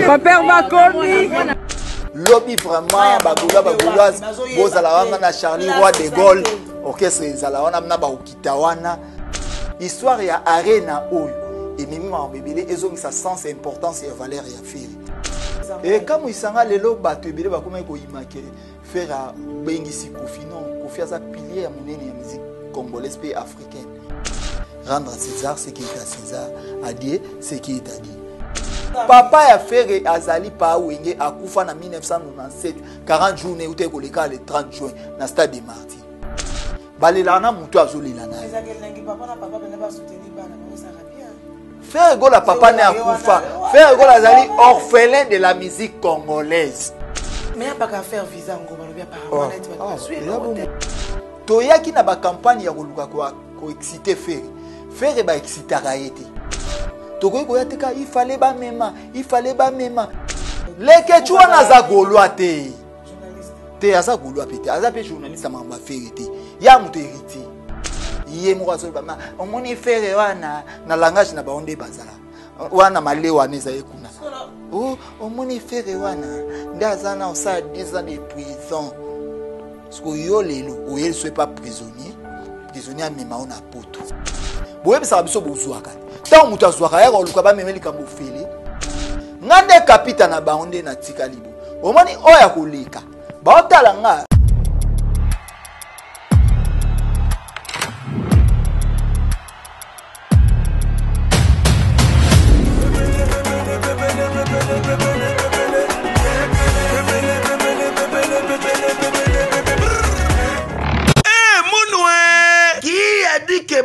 Papa Makomi. Lobby vraiment bagouloise bozala na Charlie Roi de Gaulle orchestre ezala wana mna ba okitawana histoire ya arena oyo et mimi ma bébé ezongisa sens importance et valeur ya feri et comme isanga lelo bato ebele bakoma ko imake faire bengisi Kofi non Kofi aza pilier ya monene ya musique congolaise et africaine rendre à César ce qui est à César à Dieu ce qui est à Dieu. Papa ya Ferre azali pa wenge akufa na 1997 40 jours ne ute koleka le 30 juin na stade de Martyrs. Balelana mutu azolila na. Ferre gola papa ne akufa. Ferre gola azali orphelin de la musique congolaise. Mais pas qu'à faire visa ngoma lobia par toyaki na ba campagne ya koluka ko exciter Ferre. Ferre ba excitera été. Il fallait pas même, les Quechua naza golwa te. Te aza golwa pete, aza pe journaliste mamba ferité. Ya muto hérité. Yé mo raso ba ma, on moni faire wana na langage na ba onde bazala. Wana male wana za ekuna. Oh, on moni faire wana. Ndaza na ça 10 ans de prison. Parce que yo lelo, ou il soit pas prisonnier. Prisonnier même on a poto. Boye ça biso bozuaka. Tant mutu azwaka ya koluka ba memeli kambo fele ngande kapita na baonde na tika libo omoni oya koleka ba otala nga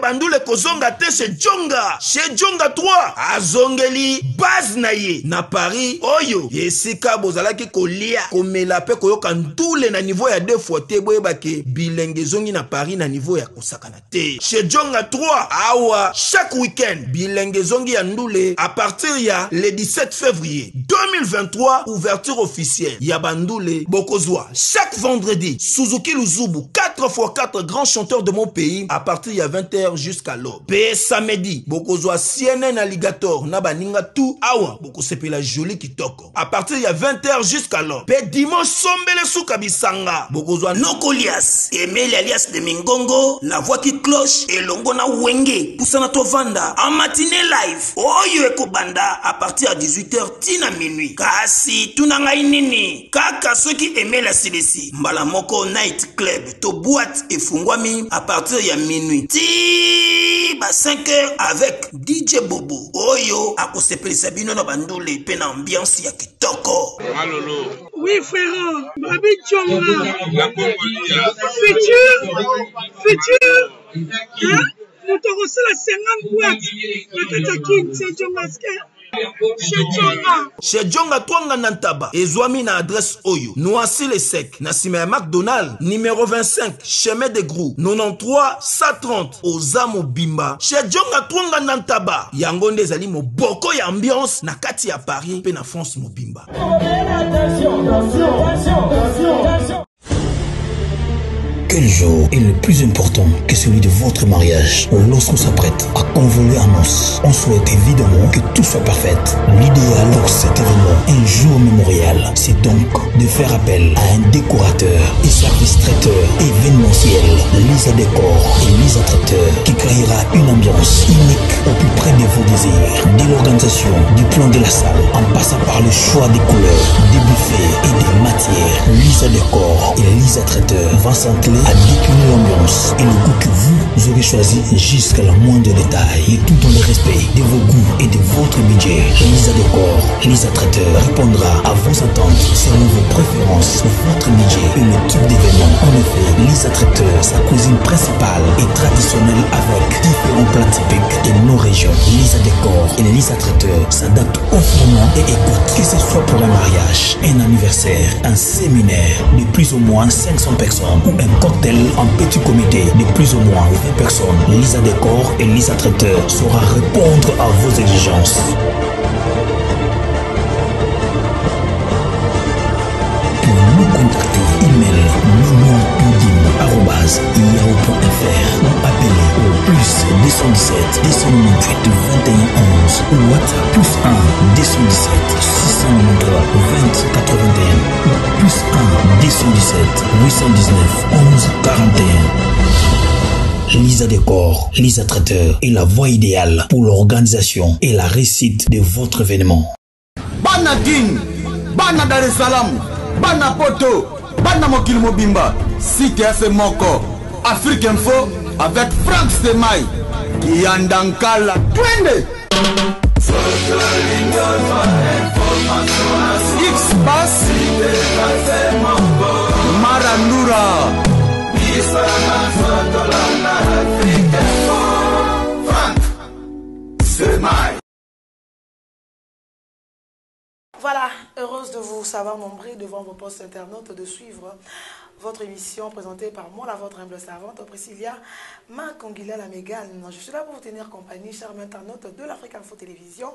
Bandule kozonga te chez Djonga 3 azongeli base na ye na Paris oyo yesika bozalaki kolia komela pe koyoka ndule na niveau ya 2 fois te boyebake bilenge zongi na Paris na niveau ya kosakana te chez Djonga 3 awa chaque week-end bilenge zongi ya ndule à partir ya le 17 février 2023 ouverture officielle ya bandule bokozwa chaque vendredi Suzuki Luzubu 4x4 grands chanteurs de mon pays à partir ya 20h jusqu'à l'aube. Pe samedi, bokozwa CNN Alligator na baninga tout awa boko sepela joli kitoko. À partir ya 20h jusqu'à l'aube. Pe dimanche sombele souka bisanga. Bokozwa Nokolias, Emile alias de Mingongo, la voix qui cloche et longo na wenge. Poussana tovanda en matinée live. Oyo ekobanda à partir à 18h tina minuit. Kasi tunanga inini. Kaka soki Emile asilesi. Mbala moko night club to boîte et fungwami à partir ya minuit. Ba 5h avec DJ Bobo Oyo akosepelisa bino na bandule pe na ambiance ya kitoko. Malolo. Oui frère, Babi Djonga. La Congolia. Futur. Hein? Nous t'aurons la 50 boîtes. La Katakin, c'est Djonga. Chez Djonga Twanga Nantaba, Ezwami na adresse Oyo, Noisy le Sec, Nassime McDonald, numéro 25, chemin de Grou, 93 130, Ozamo Bimba. Chez Djonga Twanga Nantaba, Yangonde Zali mo boko ya ambiance, na kati ya Paris, pe na France mo Bimba. Quel jour est le plus important que celui de votre mariage? Lorsqu'on s'apprête à convoler en noces, on souhaite évidemment que tout soit parfait. L'idéal pour cet événement, un jour mémorial, c'est donc de faire appel à un décorateur et service traiteur événementiel, Lisa Décor et Lisa Traiteur, qui créera une ambiance unique au plus près de vos désirs. Dès l'organisation du plan de la salle, en passant par le choix des couleurs, des buffets et des matières, Lisa Décor et Lisa Traiteur vont s'entrer à décliner l'ambiance et le goût que vous aurez choisi jusqu'à la moindre détail, et tout dans le respect de vos goûts et de votre budget. Lisa Décor, Lisa Traiteur répondra à vos attentes selon vos préférences, votre budget et le type d'événement. En effet, Lisa Traiteur, sa cuisine principale est traditionnelle avec différents plats typiques de nos régions. Lisa Décor et Lisa Traiteur s'adaptent conformément et écoutent, que ce soit pour un mariage, un anniversaire, un séminaire de plus ou moins 500 personnes ou un cocktail en petit comité de plus ou moins 20 personnes. Lisa Décor et Lisa Traiteur saura répondre à vos exigences. Pour nous contacter, email mignon@yahoo.fr ou appelez au 217 298 2111 ou WhatsApp +1 217 693 20 81 ou +1 217 819 11 41. Lisa Décor, Lisa Traiteur est la voie idéale pour l'organisation et la réussite de votre événement. Bana King, Bana Dar es Salaam, Bana Poto, Bana Mokil Mobimba, Cité Moko, Afrique Info avec Frank Stemai, Kiandankala, Twende. X-Bass, Marandura. Voilà, heureuse de vous savoir nombreux devant vos postes internautes de suivre votre émission présentée par moi, la votre humble servante, Priscilla Makongila la Mégane. Je suis là pour vous tenir compagnie, chers internautes de l'Afrique Info Télévision.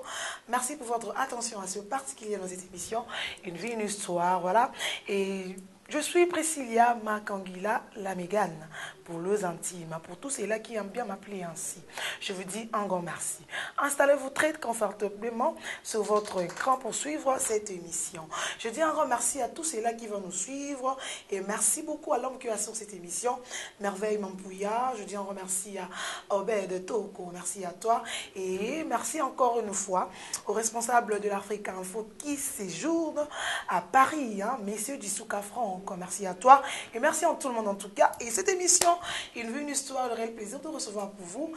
Merci pour votre attention à ce particulier dans cette émission, une vie, une histoire, voilà. Et je suis Priscilla Makongila la Mégane, pour les intimes, pour tous ceux-là qui aiment bien m'appeler ainsi. Je vous dis un grand merci. Installez-vous très confortablement sur votre écran pour suivre cette émission. Je dis un grand merci à tous ceux-là qui vont nous suivre et merci beaucoup à l'homme qui est sur cette émission, Merveille Mampouya. Je dis un grand merci à Obed Toko, merci à toi et merci encore une fois aux responsables de l'Afrique Info qui séjournent à Paris, hein, messieurs du Souka Franck. Merci à toi et merci à tout le monde en tout cas. Et cette émission, une histoire, le réel plaisir de recevoir pour vous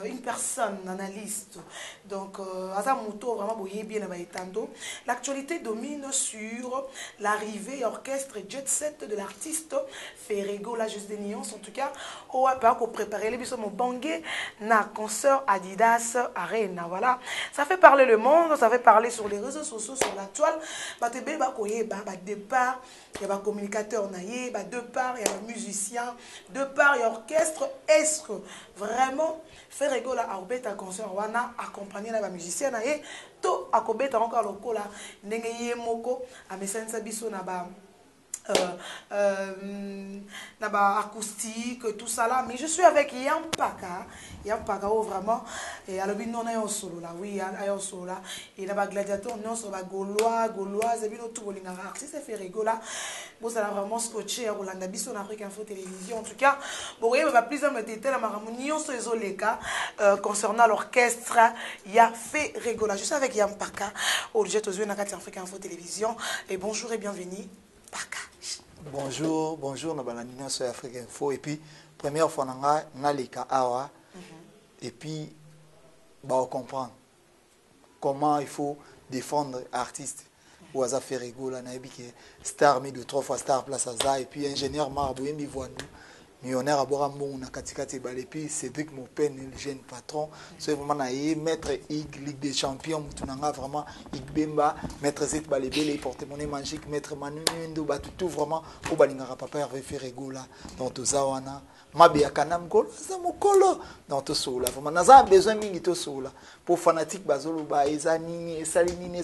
une personne, analyste. Donc, l'actualité domine sur l'arrivée orchestre jet set de l'artiste Ferrego, la juste des nuances. En tout cas, on va préparer les bisous, mon bangé, na concert Adidas Arena. Voilà, ça fait parler le monde, ça fait parler sur les réseaux sociaux, sur la toile. Départ, il y a un communicateur, il y a deux parts, il y a un musicien, deux parts, il y a orchestre. Est-ce que vraiment Ferrego la Arbeta concert wana accompagné la musicien et to akobeta encore lokola ndenge yemoko amesensa biso na ba acoustique, tout ça là, mais je suis avec Yampaka oh, vraiment, et à l'objet non ayon solo là, oui ayon solo là, et là gladiateur non sur la gaulois, et puis tout le monde artiste Ferrego là, bon ça l'a vraiment scotché à Rolanda Bisso en Afrique Info Télévision en tout cas, bon il va plus de détails à ma ramonion sur les cas concernant l'orchestre, il y a Ferrego là, je suis avec Yampaka, au jet aux yeux en Afrique Info Télévision, et bonjour et bienvenue. Bonjour, bonjour, nous sommes sur Afrique Info. Et puis, première fois, nous sommes les Awa. Et puis, on comprend comment il faut défendre l'artiste. Ou à Ferrego, là, star, mais 2-3 fois star, place à ça. Et puis, ingénieur Marboué, il voit nous. Millionnaire à Borambo, na katikati bal et puis Cédric Mopen, le jeune patron, c'est vraiment maître Ig Ligue des Champions, tunanga vraiment Ig Bemba, maître Zet Balébé, les porte-monnaie magique, maître Manu Ndo, tout vraiment au balingara papa Hervé Ferrego là, dans tout ça wana, Mabia Kanam Golo, ça mokolo, dans tout ça là, vraiment naza besoin mingi tout ça là, pour fanatique bazolo ba ezani, salini,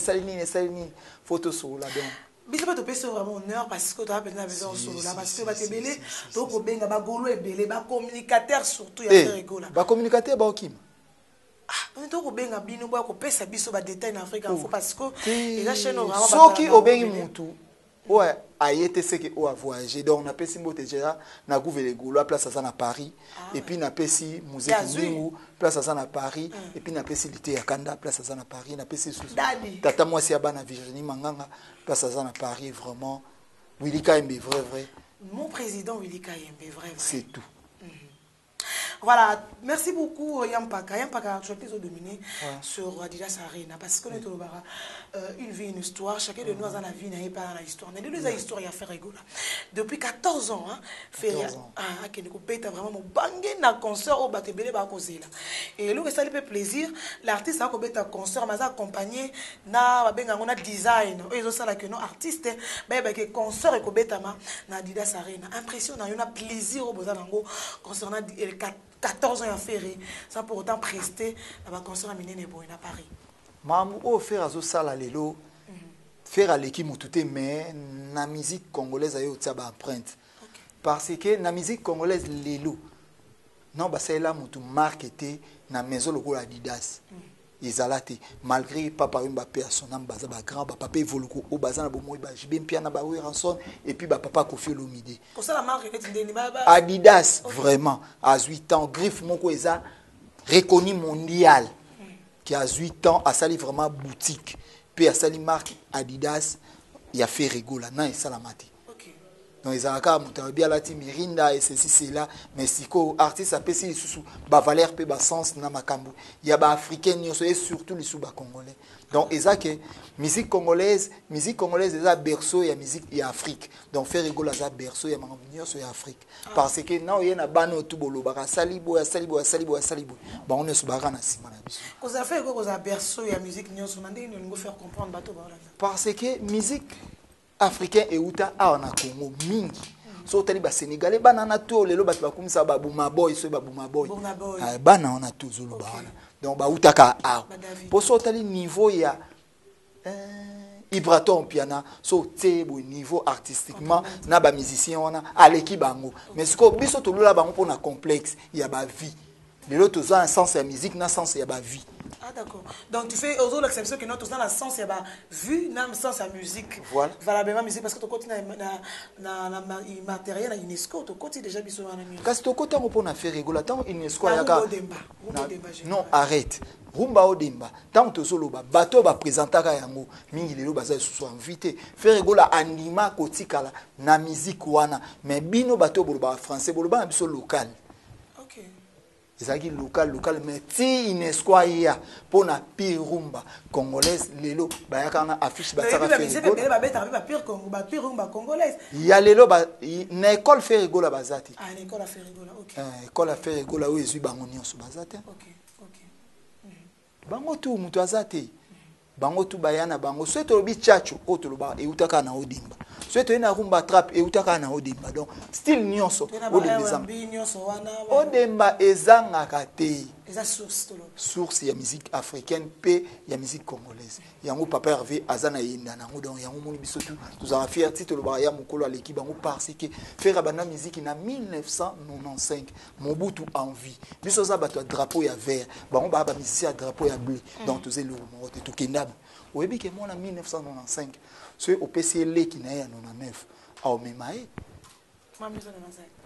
photo ça là donc. Biso ba topesa vraiment honneur parce que tu as besoin de solo là parce que ba te belé donc benga ba golo e belé ba communicateur surtout ya Ferrego là ba communicateur ba okim on donc benga bino ba ko pesa biso ba détail en Afrique Info parce que les chaînes vraiment soki obengi mutu ouais ayete ce que o a voyagé donc na pesi mbote déjà na gouverne golo à place à Paris et puis na pesi musée Kingu place à Paris et puis na pesi lité ya Kanda place à Paris na pesi sous tata moi si abana Virginie Manganga place à Paris vraiment Willy Kayembe vrai mon président Willy Kayembe vrai c'est tout. Voilà, merci beaucoup Yampaka. Yampaka, je vais dominer sur Adidas Arena parce que nous avons une vie, une histoire. Chacun de nous a la vie, n'a pas la histoire. Nous avons une histoire à Ferrego. Depuis 14 ans, Ferrego a vraiment bangé dans concert au Batebele Bakozela. Et là, ça lui fait plaisir. L'artiste a fait un concert, mais accompagné na design. Ils ont ça que nos artistes, mais concert et Kobetama na Adidas Arena. Impressionnant, il y a plaisir au Bozanango concernant 14 ans à faire, sans pour autant prester à concert à Paris. Maman, au faire à ça lelo, faire à l'équipe moutoute, mais la musique congolaise a eu une empreinte. Parce que la musique congolaise lelo, non basalela mutu marketé na maison lokola Adidas ezalate malgré papa yumba pe sonam baza ba grand papa pe voluko o baza na bomoy ba jibe mpia na ba Ranson et puis ba papa Kofi Olomide pour ça la marque Adidas vraiment à 8 ans griffe moko eza reconnu mondial qui a 8 ans a sali vraiment boutique puis a sali marque Adidas il a fait rigola na et salamati. Donc ils ont bien la Mirinda et ceci c'est là mais si ko artiste appelle si sous ba valeur pe ba sens na makambu il y a ba africain et surtout les sous ba congolais donc ils ont que musique congolaise déjà berceau ya musique ya Afrique donc faire rigoler ça berceau ya makambu sur Afrique parce que non il y a na bano tout bolo ba salibo ba on est sous bara na sima na biso cause a fait cause a berceau ya musique nyonso mandé nous go faire comprendre bato ba parce que musique africain et uta a na Congo mingi so tali ba sénégalais banana to lelo ba bakumisa ba buma boy so ba buma boy bana on a toujours le bana donc ba uta ka a pour so tali niveau ya Ibraton piana so tebo niveau artistiquement na ba musicien wana aleki bango mais ce ko biso to lola bango pour na complexe ya ba vie lelo to za un sens ya musique na sens ya ba vie. Ah d'accord. Donc tu fais aux autres l'exception que nous tous dans la sens et bah vu dans le sens la musique. Voilà. Valablement musique parce que tu continues na matériel à UNESCO, tu continues déjà biso na musique. Parce que tu continues pour na faire rigoler tant UNESCO ya ka. Non, arrête. Rumba Odemba. Tant to solo ba bato ba présentaka yango mingi lelo baza sous invité. Faire rigoler anima kotikala na musique wana mais bino bato boloba français boloba biso local. Ezaki local mais ti inesquoia ya pona pire rumba congolaise lelo bayaka na affiche bataka pire rumba congolaise ya lelo ba na école faire rigola bazati ah école faire rigola OK école faire rigola o ezui bango nyonso bazati OK bango tu mutu azati bango tu bayana bango soto lobi chacho o to loba e utaka na odimba soto ina rumba trap e utaka na odimba donc style nyonso odemba ezanga kate eza source ya musique africaine pe ya musique congolaise yango papa Hervé azana yinda nango donc yango moni biso tu nous avons fier titre loba ya mukolo aleki bango parce que faire bana musique na 1995 Mobutu en vie biso za bato drapeau ya vert bango ba musicien drapeau ya bleu donc tous les mots to kenda oyebi ke mona 1995 ce au PCL qui na ya 99 au memae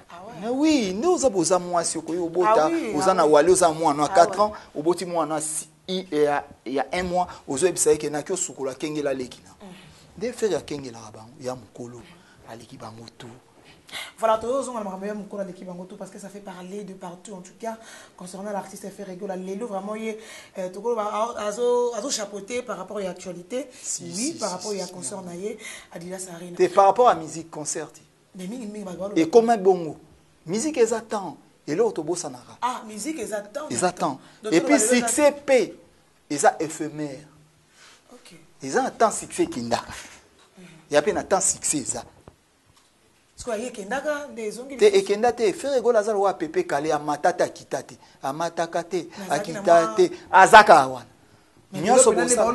ah oui nous avons besoin moi si ko yobota ozana wale oza mwana à 4 ans oboti mwana il y a un mois ozo ebisa ke na kyo sukola kengela lekina de faire ya kengela bango ya mukolo aleki bango tout. Voilà, tous les gens l'équipe en tout parce que ça fait parler de partout en tout cas concernant l'artiste fait rigoler Lelo vraiment il a chapeauté par rapport à l'actualité par rapport à concert naie Adidas Arena et par rapport à musique concert et comment bongo musique exactement et l'autre bossa nara ah musique exactement et puis succès p et ça éphémère OK ils ont un temps succès kinda il y a peine un temps succès ça te ekenda te faire gola za wa pepe kale amatata akitate amataka te akitate azaka wana nyonso bosa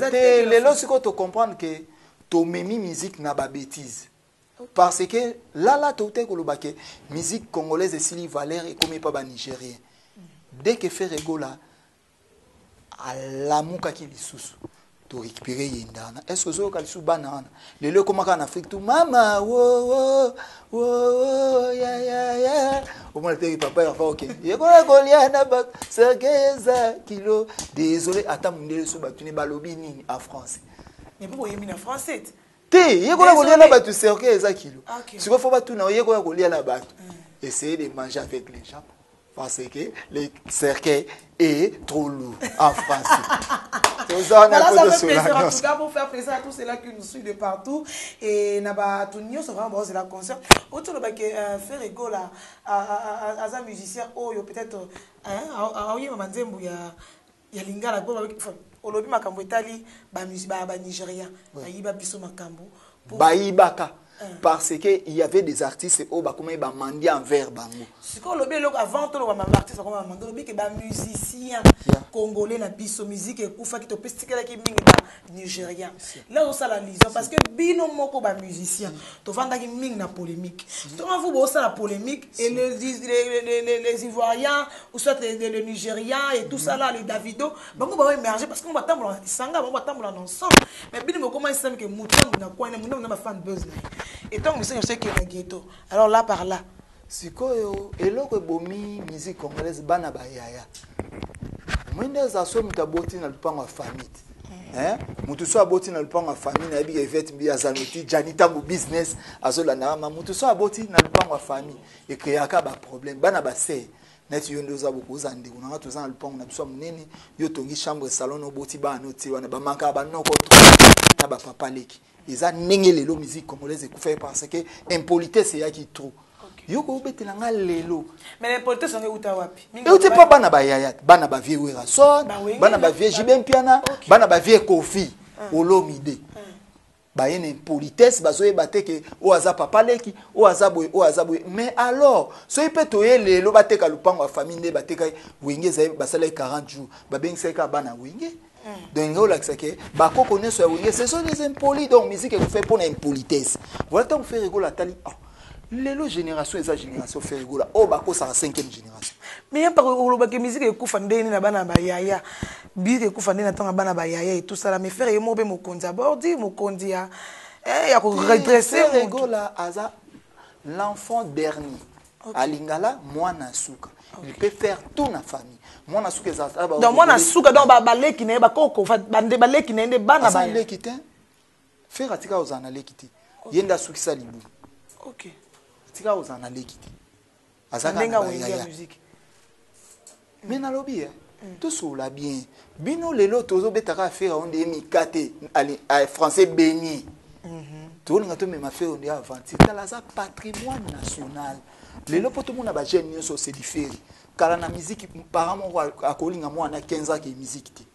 te lelo siko to comprendre que to memi musique na ba bêtise parce que là to te koloba ke musique congolaise et Sili Valère et comme pas ba nigérien dès que faire gola ala muka ki lisusu to récupérer yendana est-ce que zo kalisu banana lelo komaka en Afrique tout mama wo ya au moins le papa il va OK yekola goliana ba sergeza kilo désolé ata mundele so batuni balobi nini en français mais pourquoi yemi en français te yekola goliana ba tu sergeza kilo siko faut batuna yekola goliana ba essayer de manger avec les gens parce que le cercueil est trop lourd en français. Voilà, ça fait plaisir en tout cas pour faire plaisir à tous ceux-là qui nous suivent de partout. Et Naba Tunio, c'est vraiment bon, c'est la concert. Autour de faire rigolo à un musicien, oh, peut-être, ah oui, maman Zembu, il y a Lingala, Olobi Makambo Itali, ba Nigeria, Baïba Biso Makambo. Baïbaka. parce que il y avait des artistes au ba comment ba mandi envers bango. Si ko lobi loko avant to ba artiste comme mandi lobi ke ba musicien congolais na biso musique ekufa ki to pestikela ki mingi ba nigérien. Là on ça la liaison parce que bino moko ba musicien to vanda ki mingi na polémique. To vous bo ça la polémique et les Ivoiriens ou soit les Nigériens et tout ça là les Davido bango ba émerger parce qu'on va tambola sanga on va tambola ensemble mais bino moko comment ça que mutambo na kwa na ba fan buzz. Et donc, monsieur, je sais qu'il y a un ghetto. Alors là, par là. C'est quoi, et là, que bomi, musique congolaise, bana bayaya. Moi, je suis un boti dans le pan de famille. Mutu so aboti na lupango famille na biga event bi azanoti janita mu business azola na ma mutu so aboti na lupango famille et que yaka ba problème bana ba se net yondo za boku zande kuna to za lupango na biso munene yo tongi chambre salon oboti ba noti wana ba manka ba noko na ba papa leki eza ndenge lelo musique congolaise ekufa parce que impolitesse yaki trop yoko betela nga lelo mais l'impolitesse on est uta wapi et uti pa bana ba yaya bana ba vie wera son bana ba vie jibem piana bana ba vie kofi olomide ba yene impolitesse bazoye bateke o aza papa leki o azaboy mais alors so ipe toye lelo bateka lupango wa famille ne bateka wenge za basala 40 jours ba bengisa ka bana wenge. Donc, ce sont des impolis. Donc, musique est fait pour l'impolitesse. Voilà, on fait rigoler la tali. Les générations, les générations fait rigoler. Oh, bah, ça la 5e génération. Mais il y a pas de musique qui est coufandée na bana bayaya. Musique est coufandée na tanga bana bayaya et tout ça. Mais faire yemo be mokondi abordi mokondi ya. Eh, ya ko redresser. Rigola aza l'enfant dernier. À Lingala, moi na souka. Il peut faire tout na famille. Moi na souka za. Donc moi na souka donc ba leki na ba koko bande ba leki na nde bana ba. Leki te. Faire atika ozana leki te. Yenda souki sa libu. OK. Atika ozana leki te. Azaka na wenga musique. Mais na lobby tout sola bien. Bino lelo tozo betaka faire on de mikate français béni. Tout le monde m'a fait on est avant. C'est la patrimoine national. Les lots pour tout le monde a jeune so c'est différent. Car la musique par rapport à Kolinga moi na 15 ans que musique ti.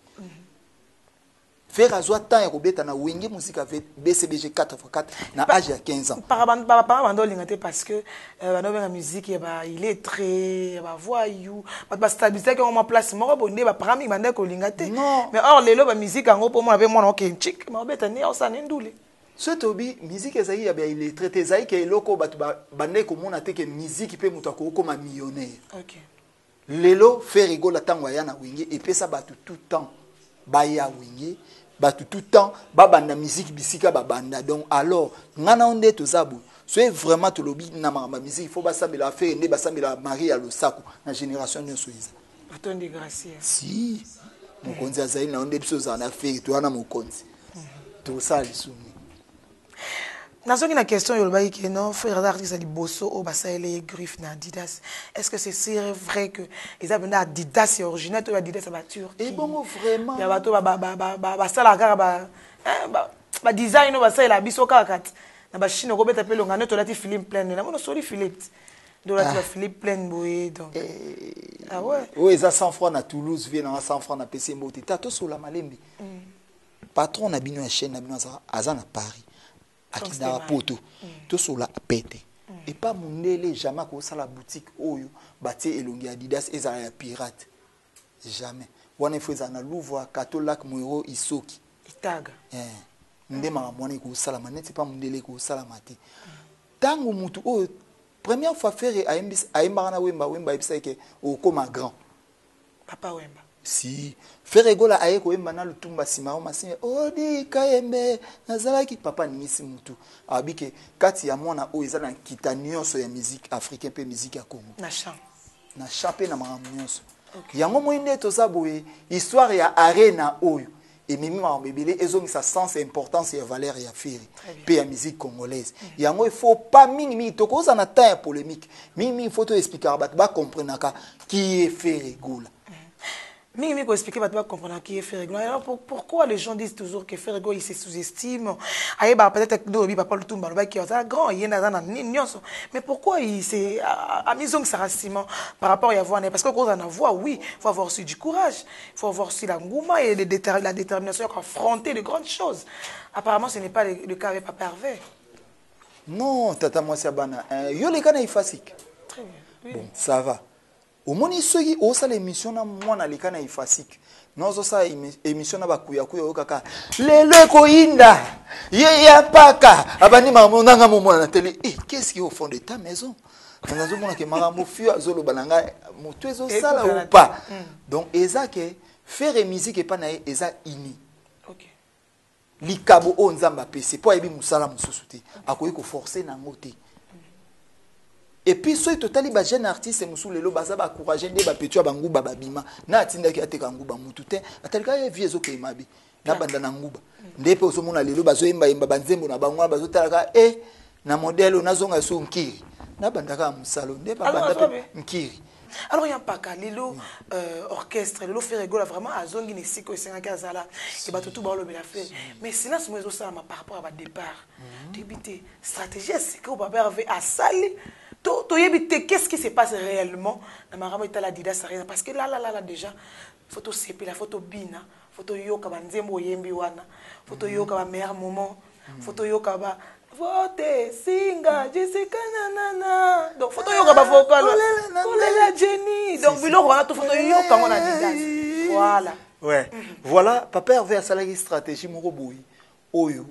Faire azwa temps ya kobeta na wenge musique avec BCBG 4x4 na âge à 15 ans. Par rapport lingate parce que la musique il est très ba voyou ba stabilité qu'on ma place moko bonde ba parami manda ko lingate. Mais or les lots ba musique ngo pour moi avec moi OK chic ma beta ni osa ndule. Ce tobi musique ezali ya il est traité ezali ke loko batu bande ko mona te ke musique pe mutu ko koma millionnaire. OK. Lelo fait rigola tango ya na wenge et pe ça batu tout temps ba ya wenge batu tout temps ba banda musique bisika ba banda donc alors ngana onde to zabu c'est vraiment to lobi na ma musique il faut ba sambela faire ne ba sambela Marie à Losako na génération de Soiza. Autant de grâce. Si mon konzi azali na onde biso za na faire to na mon konzi. To ça lisumi. Nazoki na question yolobaki que non frère d'artiste ali bosso au basaele griffe na Adidas. Est-ce que c'est vrai que ils avaient Adidas c'est original to Adidas ba turc? Et bon vraiment. Ya bato ba sala kaka ba design no basaela biso kaka na ba chine ko beta pe longane to lati film plein na mono soli Philippe. Do lati Philippe plein boye donc. Ah ouais. Oui, ça 100 francs à Toulouse, vient à 100 francs à PC Mbote. Tato sur la Malembe. Patron na bino ya chaîne na bino azana Paris. Akina poto to sola pété et pas mundele jamais ko sala boutique oyo bati elongi Adidas ezala ya pirate jamais wana feza na Louvre Katolak Moiro Isoki itaga ndema mwana ko sala maneti pas mundele ko sala mate tango mutu oyo première fois faire aimbana na wemba ibisa ke o koma grand papa wemba. Si faire rigola aye ko embana lutumba sima o masine odi kayembe nazalaki papa nimisi mutu abike kati ya mwana o ezala kitanioso ya musique africaine pe musique ya Congo na champe na mamunyoso yango moinde to saboye histoire ya arena oyo et mimi ma bebele ezongisa sens et importance et valeur ya firi pe ya musique congolaise yango il faut pas mingi to ko za na temps polémique mingi il faut to expliquer ba comprendre qui est fait rigola. Mimi expliquer pas comprendre qui est Ferrego. Alors pourquoi les gens disent toujours que Ferrego il se sous-estime? Aïe bah peut-être que Dobi papa le tumba le qui est grand, il y en a dans nyonso. Mais pourquoi il s'est à maison ça rassiment par rapport à avoir parce que quand on en voit oui, il faut avoir aussi du courage, il faut avoir aussi la ngouma et la détermination à affronter de grandes choses. Apparemment ce n'est pas le cas avec Papa Hervé. Non, tata mwasi abana. Yo les kana ifasik. Très bien. Oui. Bon, ça va. Au moni soki osa l'émission na mwana les kana ifasik. Nozo sa émission na bakuya kuya okaka. Lelo ko inda. Ye ya paka. Abani mamonanga momona na télé. Qu'est-ce qui est au fond de ta maison? Quand on mona ke marambo fio azolo bananga moto ezo sala ou pas. Donc eza ke faire musique et pas na eza ini. OK. Likabo o nzamba pese po yebi musala mususu te. Akoyi ko forcer na ngote. Et puis soy totali ba jeune artiste musu lelo baza ba encourager nde ba petua banguba babima na atinda ki ateka nguba mutu te atalika ye vie ezoke mabe na banda na nguba nde pe osomona lelo bazo yemba yemba banzembo na bango bazo talaka na modèle nazonga so nkiri na banda ka musalo nde ba banda nkiri. Alors il y a pas qu'à lilo orchestre lilo fait rigoler vraiment à zongi ni siko c'est un kazala et ba tout ba lo bela fait mais sinon ce moi ça par rapport à départ débiter stratégie c'est que papa avait à sali to yebite qu'est-ce qui se passe réellement na maramo itala dida ça rien parce que là déjà photo CP la photo bina photo yoka banzembo yembi wana photo yoka ba meilleur moment photo yoka ba vote singa Jessica nanana donc photo yoka ba vocal la Jenny donc biloko wana to photo yoka ngona dida voilà ouais voilà papa Hervé asalaki stratégie moko boyi oyo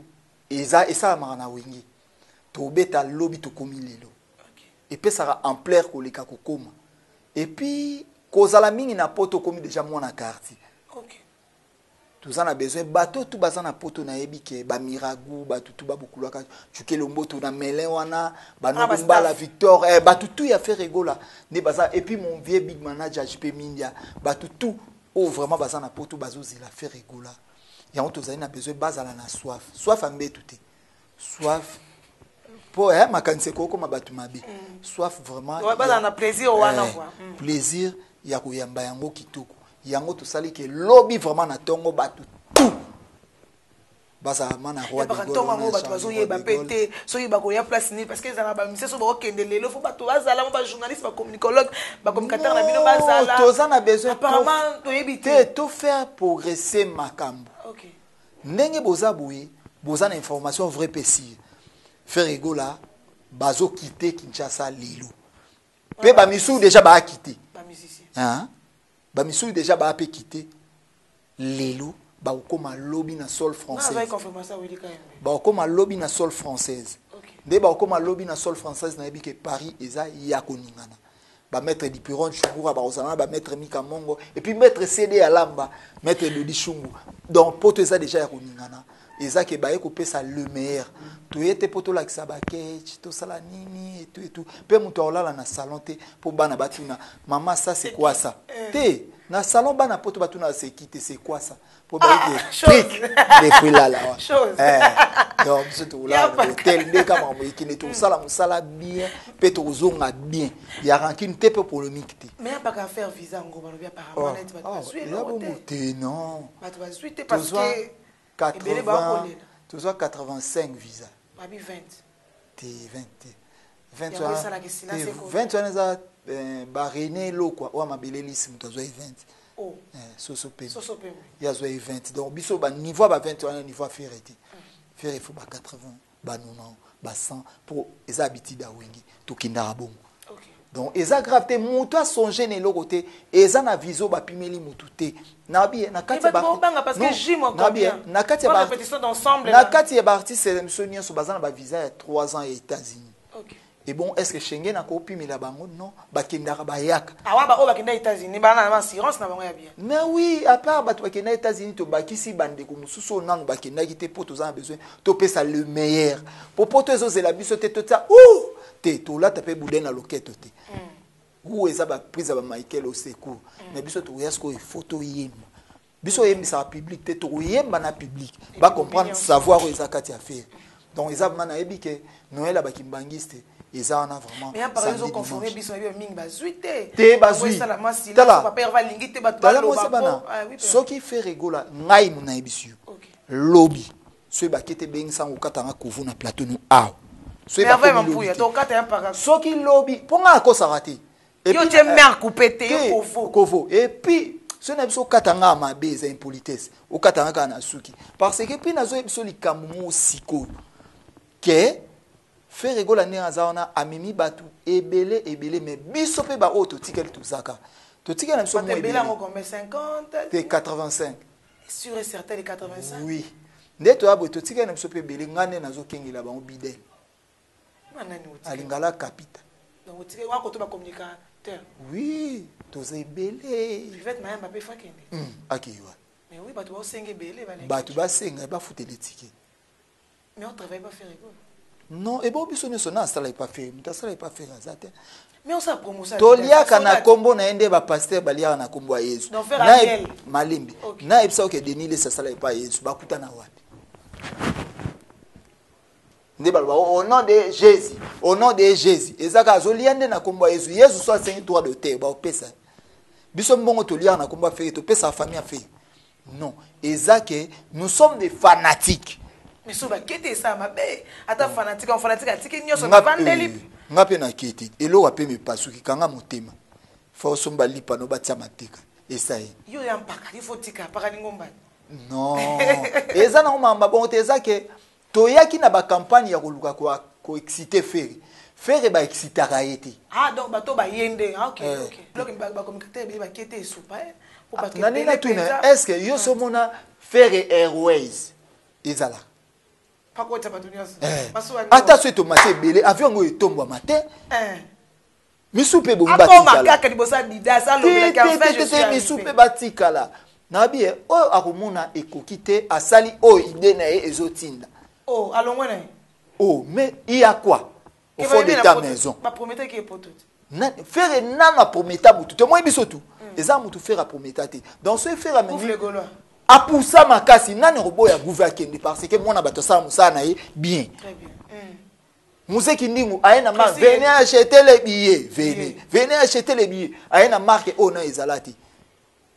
eza esa marana wingi to beta lobby to komi lelo et puis ça va ampleur ko leka ko koma et puis kozala mingi na poto komi déjà mwana quartier. OK. Tout ça na besoin bateau tout bazana poto na yebike ba miragu ba tutu ba bukulaka chukelo mboto na melen wana ba nomba la Victor ba tutu ya fait rigola ne baza et puis mon vieux big manager JP Mindia ba tutu oh vraiment bazana poto bazozi la fait rigola ya on tozali na besoin bazala na soif ambetu te soif pour makanise koko mabatu mabe soif vraiment on a plaisir wana quoi plaisir ya koyamba yango kitoko yango to sali ke lobby vraiment na tongo batu tout basa mana roi de gol tongo batu bazo yeba pété so yeba ko ya place ni parce que za ba miseso ba okende lelo fo batu bazala ba journaliste ba communicologue ba communicateur na bino bazala to za na besoin apparemment to yebite to faire progresser makambo. OK. Ndenge boza boye boza na information vrai précis faire rigola bazo quitter Kinshasa lelo pe ba misu déjà ba quitter ba musicien ba misu déjà ba pe quitter lelo ba okoma lobby na sol française na confirmer ça oui quand même ba okoma lobby na sol française nde ba okoma lobby na sol française na yebike Paris eza ya koningana ba maître Dipiron Chungura ba osana ba maître Mika Mongo et puis maître CD Alamba maître Dodi Chungu donc poto eza déjà ya koningana eza ke baye kopesa le meilleur to yete poto la kisaba ketch to sala nini et tout pe muto olala na salon te po bana batuna maman ça c'est quoi ça te na salon bana poto batuna c'est quitter c'est quoi ça po baye trick depuis là chose donc c'est tout là tel de kama mo ikine to sala musala bien pe to zonga bien ya rankine te pe polémique te mais pas qu'à faire visa ngo ba apparemment net ba suite non ba suite parce que 80, tu vois 85 visa. Babi 20. T 20. 20 ans ba René lo quoi. Ou ma belelisi muto zo 20. Oh. Soso pe. Ya zo 20. Donc biso ba niveau ba 21 niveau faire été. Faire il faut ba 80, ba 90, ba 100 pour les habitudes à wingi. To kindara bongo. Donc eza grave te mutu a songer ne lokote eza na viso ba pimeli mutu te na bien na kati ba parce que jimo combien na kati ba répétition d'ensemble na kati ba artiste émission so bazana ba visa ya 3 ans aux États-Unis. OK. Et bon est-ce que Schengen a ko pimela bango non ba kendaka ba yaka awa ba o ba kenda États-Unis ba na assurance na bango ya bien. Mais oui à part ba to kenda États-Unis to bakisi bande ko mususu nanu ba kenda kite poto za besoin to pesa le meilleur pour poto ezo zela biso te to ta te to la tape boudin na loquette te où eza ba prise ba Michael au secours mais biso to yasko e photo yemba biso yemba ça public te to yemba na public ba comprendre savoir eza kati à faire donc eza mana ebike Noël ba kimbangiste eza na vraiment mais par exemple conformer biso mingi ba zuite te ba zuite tala papa va lingite ba to ba so qui fait rigola ngai muna ebisu lobby so ba kete beng sango katanga kuvu na plateau nu aw so ba mampuya to kata ya paka so qui lobby ponga ko sarati et puis tu mets coupé te kovo et puis ce n'est pas katanga ma base impolitesse au katanga na suki parce que puis nazo ebiso likambo siko que faire rigola ndenge aza wana amemi batu ebele mais biso pe ba o totikeli tozaka totikeli na biso mo ebele combien 50 te 85 sûr et certain les 85 oui nde to abo totikeli na biso pe ebele ngane nazokengela bango bidel alingala kapita donc otikeli wako to ba communicateur oui toza ebele Vivette mayamba pe fakende akiwa mais oui batu ba senga ebele ba batu basenga bafuteli tike mais on travaille pas faire rigolo. Non, et bon, biso nyonso na sala pas faire, mais sala pas faire azate. Mais on sa promotion. Tolia kana kombo na ende ba pasteur balia na kombo ya Yesu. Na malimbi. Na ebisa ke denile sa sala pas Yesu, bakuta na wapi. Ne balwa au nom de Jésus, au nom de Jésus. Ezaka zoliande na kombo ya Yesu. Yesu soit 5 droits de terre, ba opesa. Biso mbongo tolia na kombo faire, to pesa famille a fait. Non, ezake nous sommes des fanatiques. Mais souvent kete ça ma bé ata fanatique on fanatique atiki nyoso vandeli ngape na kete elo wape me pasuki kanga motema fa somba lipa no batia mateka esaye yo ya mpaka il faut tika paka ngomba non eza na mamba bon teza ke toyaki na ba campagne ya koluka ko exciter faire ba excitera yete donc bato ba yende OK donc ba communicateur ba kete soupa pour pas que nani tuna est-ce que yo somona faire airways ezala ata so etomate ebele avion ngo etombwa mate misu pe misu pe batikala na bie oyo akomona ekoki te asali oyo ide na ye ezotinda mais il y a quoi au fond de ta maison faire nana prometa butu te moi biso tu eza mutu faire prometa te donc so faire ameni apoussa makasi nani robo ya gouver akende parce que mona bato sala musana ye bien très bien Museki ndingu aena marque venez acheter les billets venez acheter les billets aena marque ona ezalati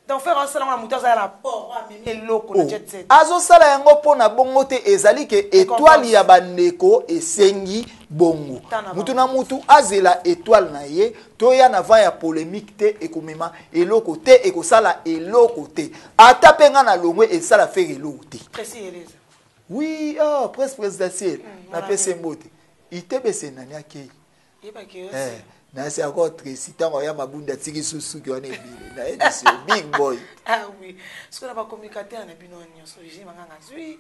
donc faire un salon à mutaza la port amener loko na jet set azo sala yango pona bongo te ezali ke étoile ya bandeko esengi bongo mutu na mutu azela étoile na ye to ya na va ya polémique te ekomema eloko te ekosala eloko te ata penga na longwe esala faire eloko te précis Elisa oui presse présidentielle na pese mbote itebese nani akei na c'est encore très si tant ya mabunda tiki susu qui on est na édition big boy oui ce qu'on a pas communicateur na bino nyonso je manganga zui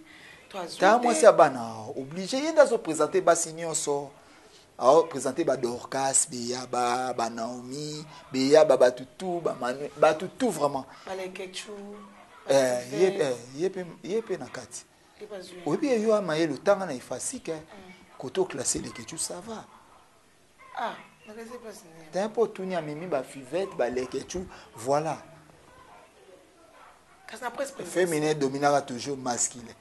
toi zui ta moi c'est bana obligé yenda so présenter ba nyonso présenter ba Dorcas beya ba Naomi beya ba batutu ba Manu batutu vraiment balekechu yepe na kati obi yo amaye le temps na ifasike koto classer les kechu ça va t'as un peu tout ni amimi ba fivette ba lekechu voilà féminin dominera toujours masculin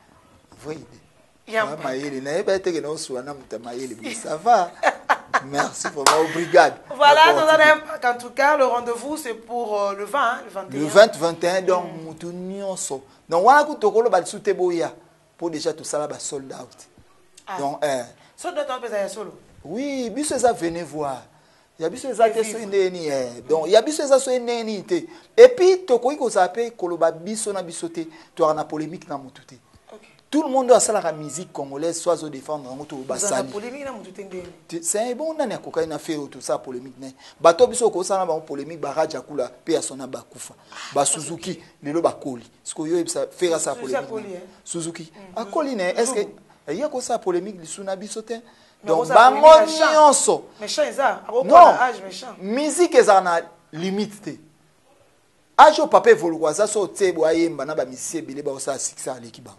vrai idée maïli na eba te que non soit na muta maïli ça va merci vraiment brigade voilà en tout cas le rendez-vous c'est pour le 20 le 21 donc mutu nyonso donc wana kutokolo ba sute boya pour déjà tout ça là ba sold out donc sold out peut être solo oui biso ça venez voir ya biso eza te so ndeni donc ya biso eza so ndeni te et puis tokoki ko zaper koloba biso na biso te to na polémique na mutu te tout le monde a sala la musique congolaise soit au défendre en to basali polémique na mutu te ndeni c'est bon nani akokai na faire tout ça polémique ne bato biso ko sala ba polémique ba raja kula pe asona ba kufa ba Suzuki lelo ba koli siko yo ça faire ça polémique Suzuki akoli ne est-ce que il y a ko ça polémique lisuna biso te donc bango nyonso méchant eza akokola âge méchant musique eza na limite te âge au papa evoluka za so tebo ayemba na ba musicien bile ba osa succès aleki bango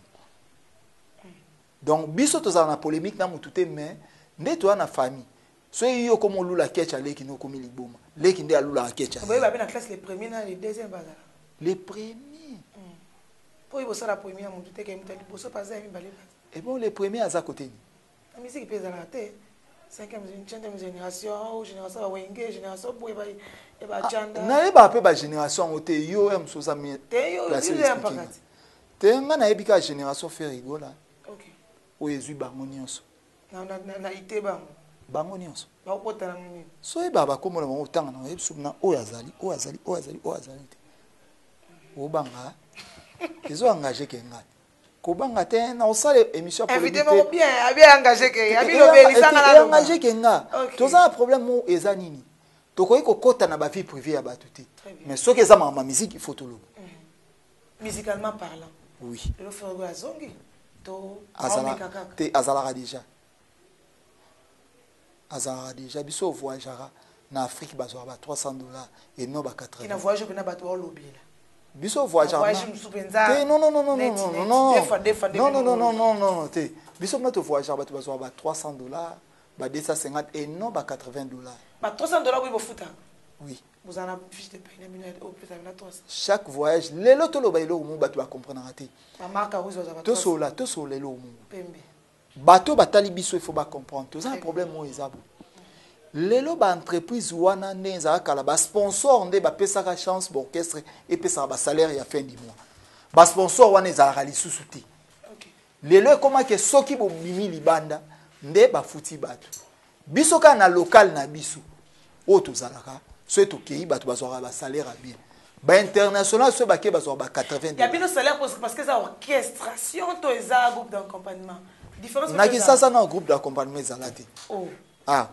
donc biso toza na polémique na mutu te mais nde to na famille so yo comme lula kecha leki no komi liboma leki nde alula kecha boye ba na classe les premiers na les deuxième bazala les premiers pour y bosala premier mutu te ke mutali boso pas za mi balé et bon les premiers aza côté la musique pèse à la tête 5e génération génération wenge génération boye ba chanda na eba pe ba génération ote yo em so za mi te yo impact te nga na ebika génération faire rigola OK o ezui bango nyonso na ite bango nyonso ba kota na nini so eba ba komola bango tanga na ebiso na oyo azali te o banga ezo engagé ke ngati Kobanga te na osala émission invité mo bien, bien engagé que, abi lobeli sanga na engagé que nga. Toza un problème mo eza nini. Tokoyi kokota na ba vie privée ya bato te. Mais ce que ça ma musique il faut tout le. Musicalement parlant. Oui. Le faire go azongi. To azala déjà. Azala déjà biso voyagera na Afrique bazwa ba $300 et non ba 80. Ina voyage pe na bato lobela. Biso voyagera. Non non non non non non non te. Biso mato voyagera bato bazwa ba $300 ba 250 et non ba $80. Ba $300 oui bofuta. Oui. Vous en avez fiche de paye na minute au plus avec 300. Chaque voyage lelo to lo ba elo mu bato ba comprendre raté. Ma marque rouge vous avez to so lelo mu. Pembe. Bato batali biso il faut ba comprendre. To un problème mo ezabo. Lelo ba entreprise wana neza kala ba sponsor nde ba pesa ka chance ba orchestre et pesa ba salaire ya fin du mois. Ba sponsor wana ezala lisusu te. OK. Lelo comment que soki bo mimi libanda nde ba futi bato. Biso ka na local na biso. O to zalaka soit au pays bato bazora ba salaire bien. Ba international soit ba ke bazora ba 80. Il y a bien le salaire parce que ça orchestration to eza groupe d'accompagnement. Différence na ki ça na groupe d'accompagnement ezalate. Oh. Ah.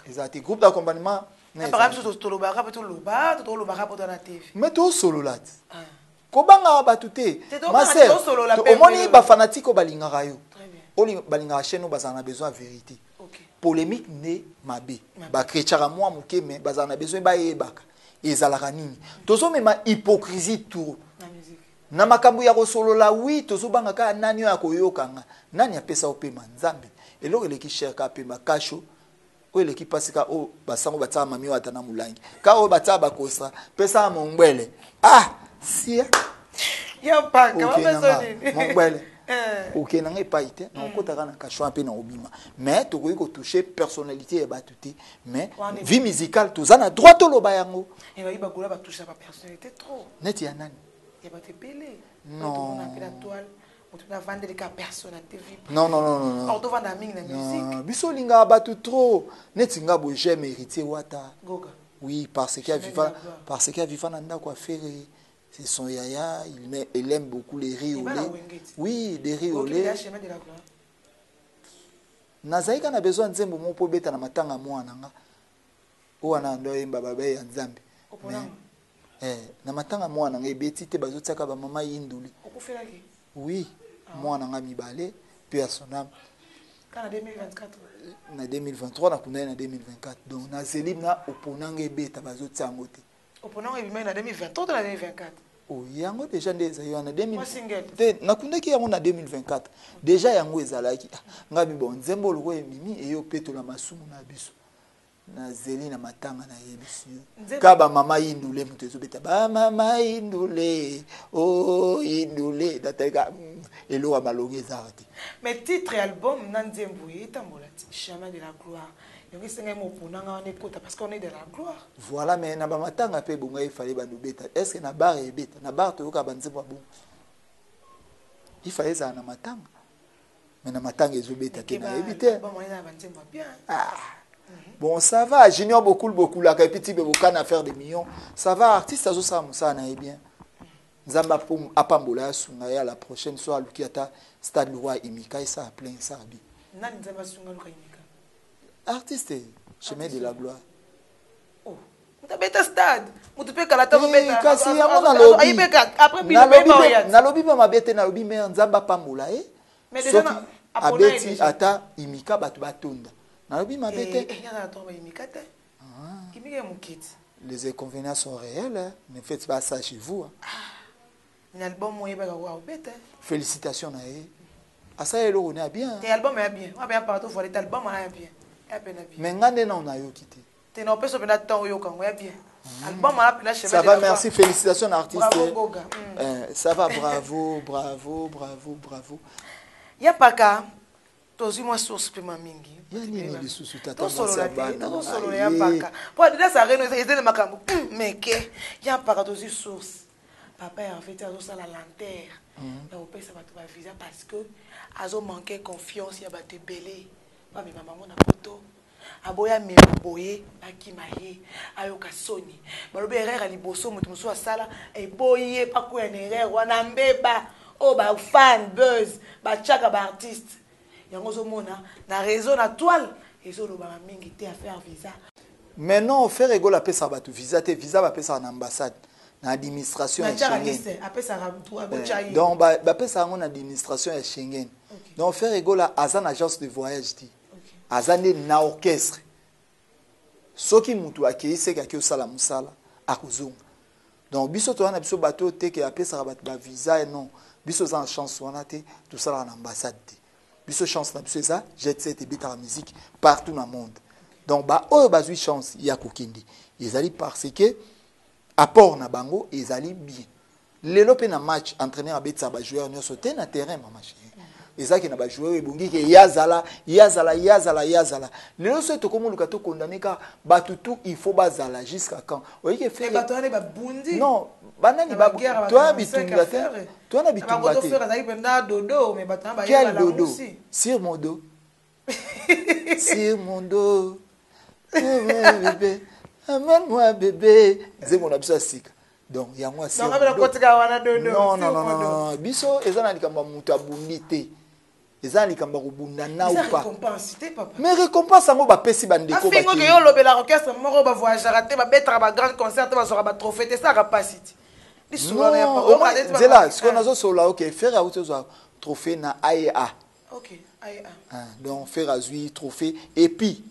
Exact. Groupe d'accompagnement. Par exemple, to lobaka pe to loba, to lobaka pe to na TV. Mais to solo lat. Kobanga batute. Ma sœur, au moni ba fanatiko balingaka yo. Oli balingaka chaîne bazana besoin vérité. OK. Polémique ne mabe. Ba kretiara moi muke mais bazana besoin ba yebaka. Ezalaka nini. Tozo mema hypocrisie tout. Na musique. Na makambo ya solo la oui tozo banga ka nani ya koyokanga. Nani apesa opema nzambe. Eloko eleki cher ka pema kasho. O eleki pasika o basango batsa mami wata na mulangi. Ka o batsa bakosa pesa mongwele. Ah, si. Ya pa ka bezoni. Mongwele. OK na ngai pa ite na okotaka na kasho un peu na obima. Mais to ko toucher personnalité et batuti mais vie musicale toza na droit to loba yango. Et ba iba gola ba toucher ba personnalité trop. Net ya nani? Ya ba te belé. Non. On a fait la toile. On a vendu les cas personnalité vie. Non non non non. On doit vendre ming na musique. Biso linga batu trop. Net nga bo j'aime héritier wata. Goga. Oui, parce qu'il y a vivant nanda quoi faire. C'est son yaya, il aime beaucoup les riz au lait. Oui, des riz au lait. Nazaika na besoin de nzembo mo po beta na matanga mwana nga. O ana ndo yemba baba ya nzambe. Na matanga mwana nga ebeti te bazotsaka ba mama yinduli. Okufela ki? Oui, mwana nga mibale pe asonam. Kana 2024. Na 2023 na kuna na 2024. Donc na zelib na oponanga ebeta bazotsa ngote. Oponanga ebima na 2023 ou na 2024. Oh, yango déjà ndeza yo na 2024. Na kundaki yango na 2024. Déjà yango ezalaki. Ngabi bon nzembo loko emimi eyo petola masumu na biso. Na zeli na matanga na yebisi. Kaba mama indule mutezo beta ba mama indule. Oh indule dateka elo wa malonge zarati. Mais titre album na nzembo etambola ti chemin de la gloire. Parce qu'on est de la gloire. Voilà, mais na bamatanga pe bonga il fallait banubeta. Est-ce que na bar et beta, na bar to yoka banzembo bon. Il fallait ça na matanga. Mais na matanga ezobeta te na ebite. Ah. Bon, ça va, j'ignore beaucoup la petit beboka na faire des millions. Ça va, artiste azo ça musa na bien. Nzamba pom apambola sunga ya la prochaine soir lukiata stade Roi Imika ça a plein ça bi. Nani nzamba sunga Roi Imika. Artiste, chemin de la gloire. Oh, tu as stade. Tu peux kala tabo beta. Kasi yango na lobby. Après bi na na lobby ba mabete na lobby mais nzamba pambola mais déjà na abeti ata imika batu batonda. Na lobby mabete. Na tomba imika te. Imika mukiti. Les inconvénients sont réels, hein. Ne faites pas ça chez vous. Un album moyen ba wa beta. Félicitations na e. Asa elo on est bien. Tes album est bien. On bien partout voir les albums est bien. Mais ngande na on a yo quitté. Tu n'as pas besoin de temps yo kango ya bien. Album a la chemin. Ça va, merci, félicitations artiste. Bravo Goga. Ça va, bravo. Il y a pas qu'à tozi moi source pe mamingi. Ya nini lisusu tata solo la solo ya pas qu'à. Pour dire ça reno eze de makambo. Mais que ya pas qu'à tozi source. Papa en fait azo ça la lanterne. Na opé ça va te visa parce que azo manquer confiance ya ba te belé. Ba mi maman na poto. Aboya memboye akimaye ayoka soni balobe erreur liboso mutu muso asala eboye pa ko erreur wana mbeba oh ba fan buzz ba chaka ba artiste yango zo mona na réseau na toile ezo lo ba mingi te à faire visa. Maintenant faire égol à pesa batu visa te visa ba pesa en ambassade na administration ya Schengen. Donc ba pesa en administration ya Schengen. Donc faire égol à azan agence de voyage ti. Azane na orchestre. Soki mutu akise ka ke sala musala akuzunga. Donc biso to wana biso bato te ke apesa ba visa non. Biso za chance wana te tout ça en ambassade. Biso chance na biso ça jet set et bita la musique partout dans le monde. Donc ba o bazui chance ya kokindi. Ils allaient parce que apport na bango ils allaient bien. Lelo pe na match entraîneur abetsa ba joueur nyo sauter na terrain mama chérie. Ezaki na ba joueur ebungi ke yazala. Lelo so to komo luka to condamner ka batutu il faut bazala jusqu'à quand. Oyi ke fait batone ba bundi. Non, banani ba toi bitunga te. Toi na bitunga te. Quel dodo? Sur mon dos. Sur mon dos. Bébé, amène-moi bébé. C'est mon absasik. Donc il y a moi si. Non. Biso ezana likamba mutu abundite. Ezana likamba kubunda na ou pas. Mais récompense ngo ba pesi bandeko ba. Afingo ke yo lobela orchestre moko ba voyager raté ba betra ba grand concert ba sora ba trophée te ça capacité. Non, c'est là ce qu'on a zo sola OK, faire à autre trophée na AEA. OK, AEA. Donc faire azui trophée et puis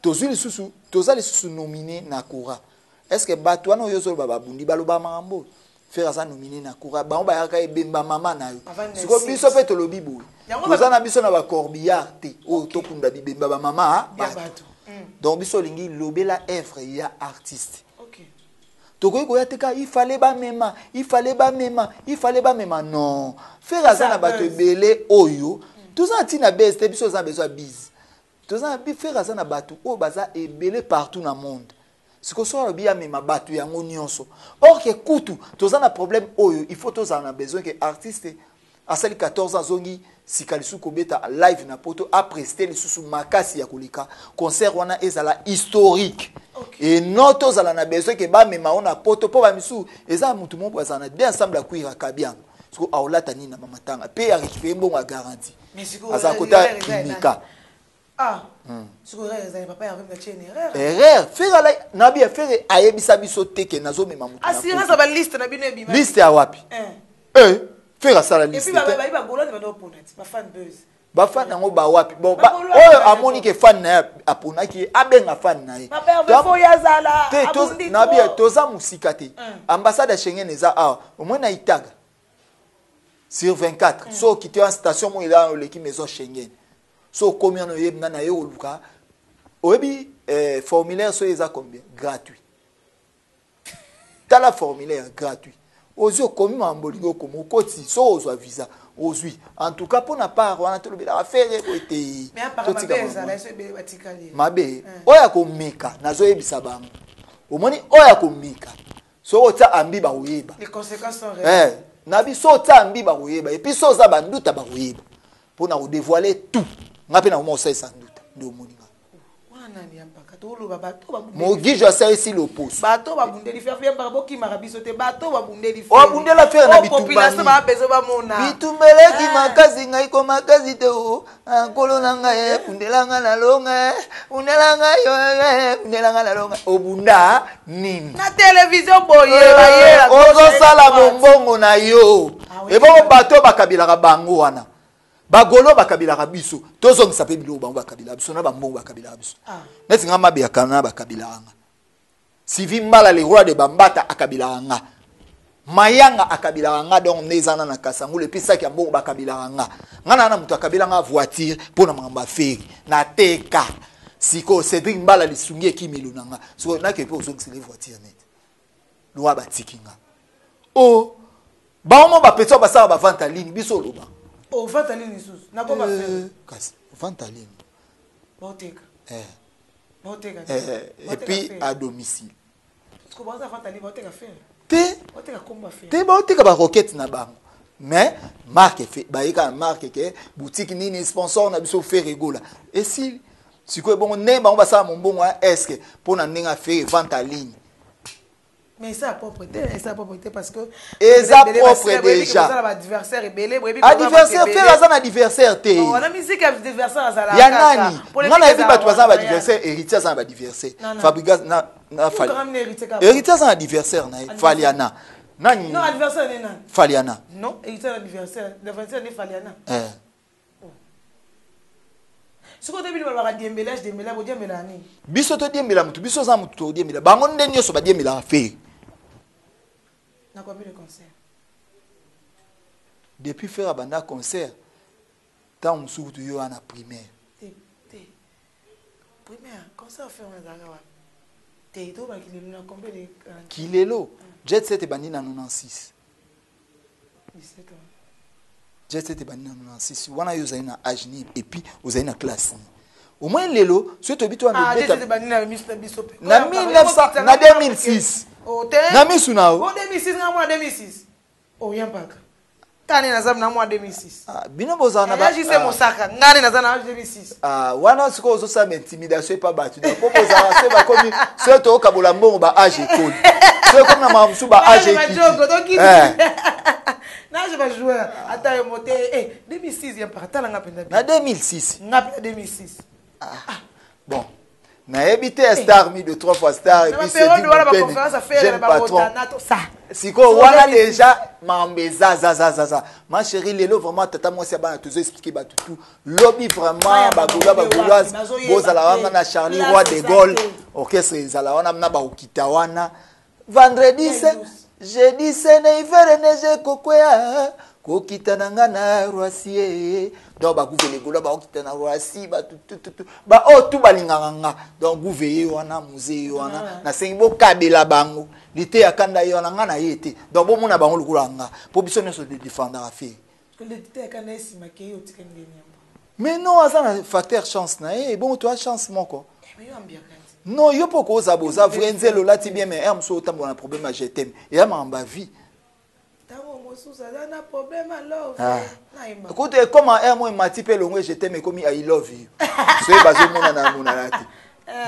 toza les sous nominés na Kora. Est-ce que batwana yozo baba bundi baloba mambo faire ça nominé na Kora ba on ba yaka ebemba mama na yo. Siko biso pe to lobi boy. Toza na biso na ba corbillard te o to kunda bibemba ba mama ba. Donc biso lingi lobela œuvre ya artiste. OK. Toko ko yateka il fallait ba mema non. Faire ça na bato belé oyo. Toza tina best biso za besoin bise. Tous en faire ça na batu o baza ebele partout dans le monde. Ce que soit bien même batu ya ngonionso. Or que kutu tous en a problème oyo, il faut tous en a besoin que artiste à celle 14 ans zongi sikalisu kobeta live na poto a prester les sous makasi ya kolika concert wana ezala historique. Et non tous en a besoin que ba même on a poto po ba misu eza mutu mo bazana deux ensemble à kuira kabiang. Ce que aola tani na mamatanga pe ya récupérer bon à garantie. Mais ce que asa kota kimika. Ah, ce que vous papa arrive à une erreur. Erreur, faire la nabi faire ayebisa biso teke nazo mema mutu. Ah, si ça va liste na bino ebima. Liste ya wapi? Faire ça la liste. Et puis ba gola de ba ponat, ba fan buzz. Ba fan nango ba wapi? Bon ba oyo amoni ke fan na apona ki abenga fan na ye. Papa veut fo yazala. Te nabi toza musika te. Ambassade ya Schengen eza a au moins na itaga. Sur 24. So qui te en station mo ila l'équipe maison Schengen. So combien on yeb na yo luka obi formulaire so eza combien gratuit tala formulaire gratuit ozo komi mambolingo komo koti so ozo visa ozui en tout cas pour na part wana to lobela affaire ete mais apparemment beza la so be batikali mabe oya ko meka nazo yebisa bango omoni oya ko meka so ota ambi ba oyeba les conséquences sont réelles na biso ota ambi ba oyeba et puis so za banduta ba oyeba pour na dévoiler tout ngapena mo sa sans doute ndo moninga wana ni ambaka to lo baba to ba mogi je sais ici le pouce bato ba bundeli faire bien par boki marabiso te bato ba bundeli faire o bundela faire na bitumba population ba bezo ba mona bitumbele ki makazi ngai ko makazi te o ankolo nanga e bundela nga na longa bundela nga yo bundela nga na longa obunda nini na télévision boye ba yela ozo sala bombongo na yo e bon bato bakabila ka bango wana bagolo bakabila kabiso tozong sape bilo bango bakabila biso na bambongo bakabila biso neti nga mabe akana bakabila anga sivi mbala le roi de bambata akabila anga mayanga akabila anga donc nezana na kasangu le pisaki mbongo bakabila anga ngana na mutu akabila nga voiture pona mamba feri na teka siko Cedric mbala lisungi ekimelo nanga siko na ke pe ozong sele voiture net loi batikinga o ba mo ba petso ba sa ba vente en ligne biso loba. Oh, vente en ligne, Sus. N'a pas fait. Vente en ligne. Boteka. Et puis à domicile. Tu commences à vente en ligne, boteka faire. Boteka comment faire? Te boteka ba roquette na bango. Mais marque fait, ba yeka marque ke boutique nini sponsor na biso faire rigola. Et si quoi bon ne ba on va ça mon bon est-ce que pour na ninga faire vente en ligne. Mais ça propreté, parce que et ça propre déjà. Adversaire fait un adversaire té. On a musique adversaire ça là. Ya nani? On a vu pas toi ça adversaire, héritier ça adversaire. Fabrigas na fali. Héritier ça adversaire na Faliana. Nani? Non, adversaire n'est nani? Faliana. Non, héritier adversaire, l'adversaire n'est Faliana. Ce qu'on a vu le Diembela, je Diembela, vous Diembela ni. Biso to Diembela mutu, biso za mutu to Diembela. Bango ndenyo so ba Diembela fait. Na combien de concerts? Depuis faire abanda concert, tant musu tu yo ana primaire. Primaire, concert fait on a T'es to ba kilelo na combien de Kilelo, Jet Set bandi na 96. 17 ans. Jet Set bandi na 96. Wana yo zaina âge ni et puis ozaina classe. Au moins lelo, ce to bitu wana Jet Set bandi na Mr Biso. Na 1900 na 2006. Na misu na o. 2006 na moi 2006. Oh yampaka. Tani nazam na moi 2006. Bino bozana ba. Yaji se mosaka. Ngani nazana 2006. Wana siko ozo sa intimidation pas battu. Donc bozana se ba komi se to kabola mbongo ba âge école. Se comme na mamsu ba âge école. Non, je vais jouer. Attends, je monte. 2006, il y a pas de temps. Na 2006. Na 2006. Bon. Na habité star mi de 3 fois star et puis c'est dit patron. Siko wana déjà mambeza za. Ma chérie lelo vraiment tata moi c'est ba tous expliquer ba tout. Lobby vraiment bagouloise bozala wana na Charlie Roi de Gaulle. Orchestre ezala wana na ba okita wana. Vendredi jeudi c'est never neige kokwea kokita nanga na Roissy. Donc ba gouverne gola ba okita na Roissy ba tout ba o tout balinganga. Donc gouverne wana musée wana na sengo kabela bango. Lité akanda yo nanga na yete. Donc bo mona bango lukulanga. Po biso nso de défendre affaire. Que lité akanda esima ke yo tikende nyamba. Mais non azana facteur chance na bon toi chance moko. Mais yo ambia kanzi. Non, yo poko zaboza vrenzelo lati bien mais er mso tambo na problème je t'aime. Et ya mamba vie. Tango mosu ça na problème love. Écoute comment er moi mati pe longwe je t'aime comme I love you. C'est bazo mona na mona lati.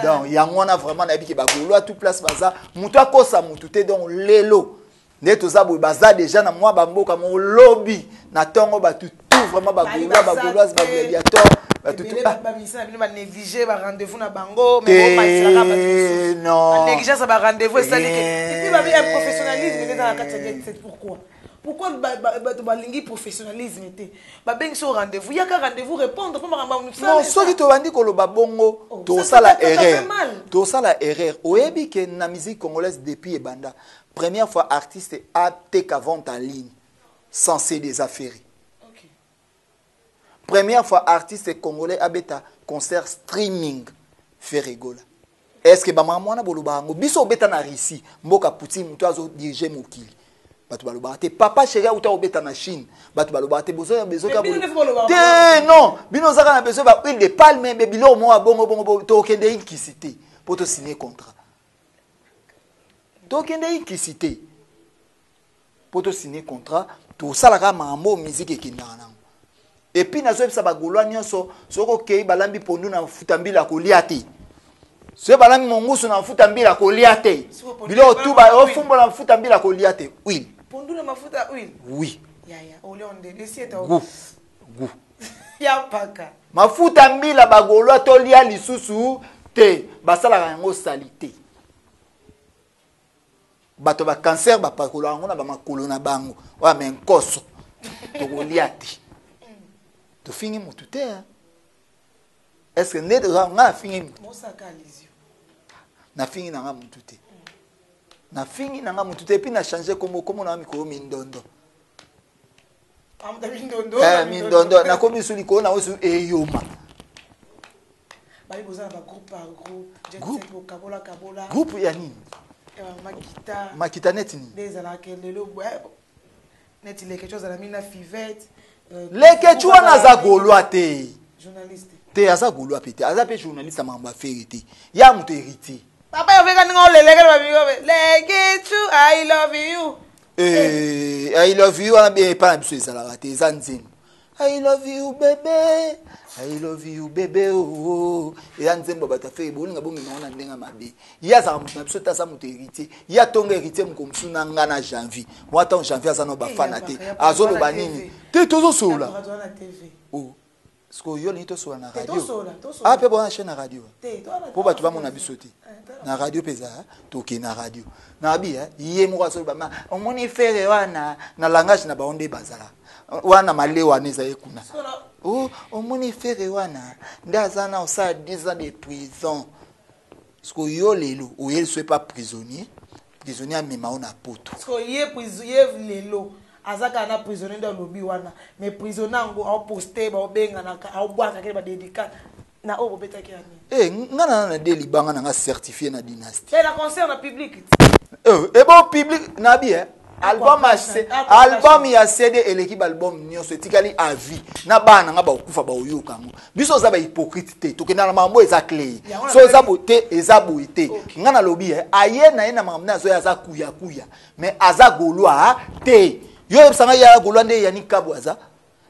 Donc yangona vraiment na biki ba golo tout place baza mutu akosa mutu te donc lelo. Neto zabo baza déjà na moi bamboka mon lobby na tongo ba tout vraiment ba goloise ba gladiateur. Ba négliger ba rendez-vous na bango mais non négliger ça ba rendez-vous et ça dit et puis ba un professionnalisme dans la catégorie c'est pourquoi ba lingi professionnalisme était ba bengi so rendez-vous il y a qu'un rendez-vous répondre pour ma non so ki to bandi ko lo ba bongo to sala erreur oyebi que na musique congolaise depuis ebanda première fois artiste a tek vente en ligne sans des affaires. Première fois artiste congolais abeta concert streaming fait rigola. Est-ce que ba mwana boloba ngo biso beta na Russie mboka Poutine muto azo diriger mokili. Batu baloba te papa chéri uta obeta na Chine. Batu baloba te besoin ka te non, bino zaka na besoin ba huile de palme be bilo mo bongo to kende inkisité pour te signer contrat. To kende inkisité pour te signer contrat, to salaka mambo musique ekinana. Et puis nazo ça ba golwa nyonso soko kei balambi pondu na futambila koliate. Ce balambi mongusu na futambila koliate. Bilo tout ba ofumbo na futambila koliate. Oui. Pondu na mafuta huile. Oui. Ya ole on de sieta. Goût. Ya paka. Mafuta mbila ba golwa to lia lisusu te basala yango salité. Bato ba cancer ba pakola ngo na ba makolo na bango. Wa men koso. To koliate. Tu finis mon tout est-ce que net nga fini mon sac à les yeux na fini na nga mon tout na fini na nga mon tout puis na changer comme na mikoro mindondo mindondo na komi suli ko na osu eyoma bali bozana ba groupe par groupe kabola groupe ya nini makita net ni des ala que le net il est quelque chose à la mina fivette. Les Quechua naza golwa te. Journaliste. Te aza golwa pete. Aza pe journaliste mamba ferité. Ya muto héritier. Papa yoveka ngo le Quechua I love you. I love you ana be pa biso ezala te zanzim. I love you bébé, I love you bébé oh. Et anzembo bata fait bolinga bongi na ndenga mabe. Ya za mutu na biso ta sa mutu héritier. Ya tonga héritier mukomsu na nga na janvier. Moi tant janvier za no ba fana te. Azolo ba nini? Te tozo sola. Oh. Sko yo ni to sola na radio. Ah pe bona chaîne na radio. Po ba tu ba mona biso te. Na radio peza to ke na radio. Na bi ye mo so ba ma. Omoni fere wana na langage na ba onde bazala. Wana malewa neza ekuna. Oh, omoni fere wana ndaza na osa 10 ans de prison. Parce que yo lelo, ou il soit pas prisonnier. Prisonnier mema ona poto. Parce que yé prisonnier lelo, azaka na prisonnier dans lobby wana, mais prisonnier ngo au poster ba obenga na au bwaka ke ba dédicat na o beta ki ani. Ngana na deli banga na certifié na dynastie. Et la concerne public. Et bon public na bien. Album ya CD et l'équipe album nyonso tikali à vie na bana nga ba okufa ba oyoka ngo biso za ba hypocrite te to kena na mambo eza clé so za bote eza boite nga na lobi aye na ena mamna zo ya za kuya mais aza golwa te yo sanga ya golwa nde yani kabwaza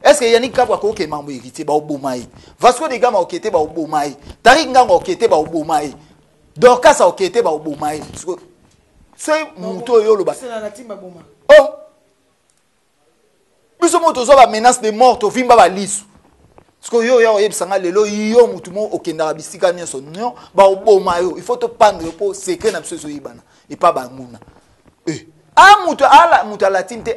est-ce que yani kabwa ko ke mambo héritier ba obomai Vasco de Gama okete ba obomai Tariq Nganga okete ba obomai Dorcas okete ba obomai c'est muto yolo ba. Oh. Biso moto zo ba menace de mort to vimba ba lisu. Parce que yo yebsanga lelo yo mutu mo okenda bisika nyeso non ba oboma yo il faut te prendre pour secret na biso yibana et pas ba nguna. Mutu ala mutu la tinte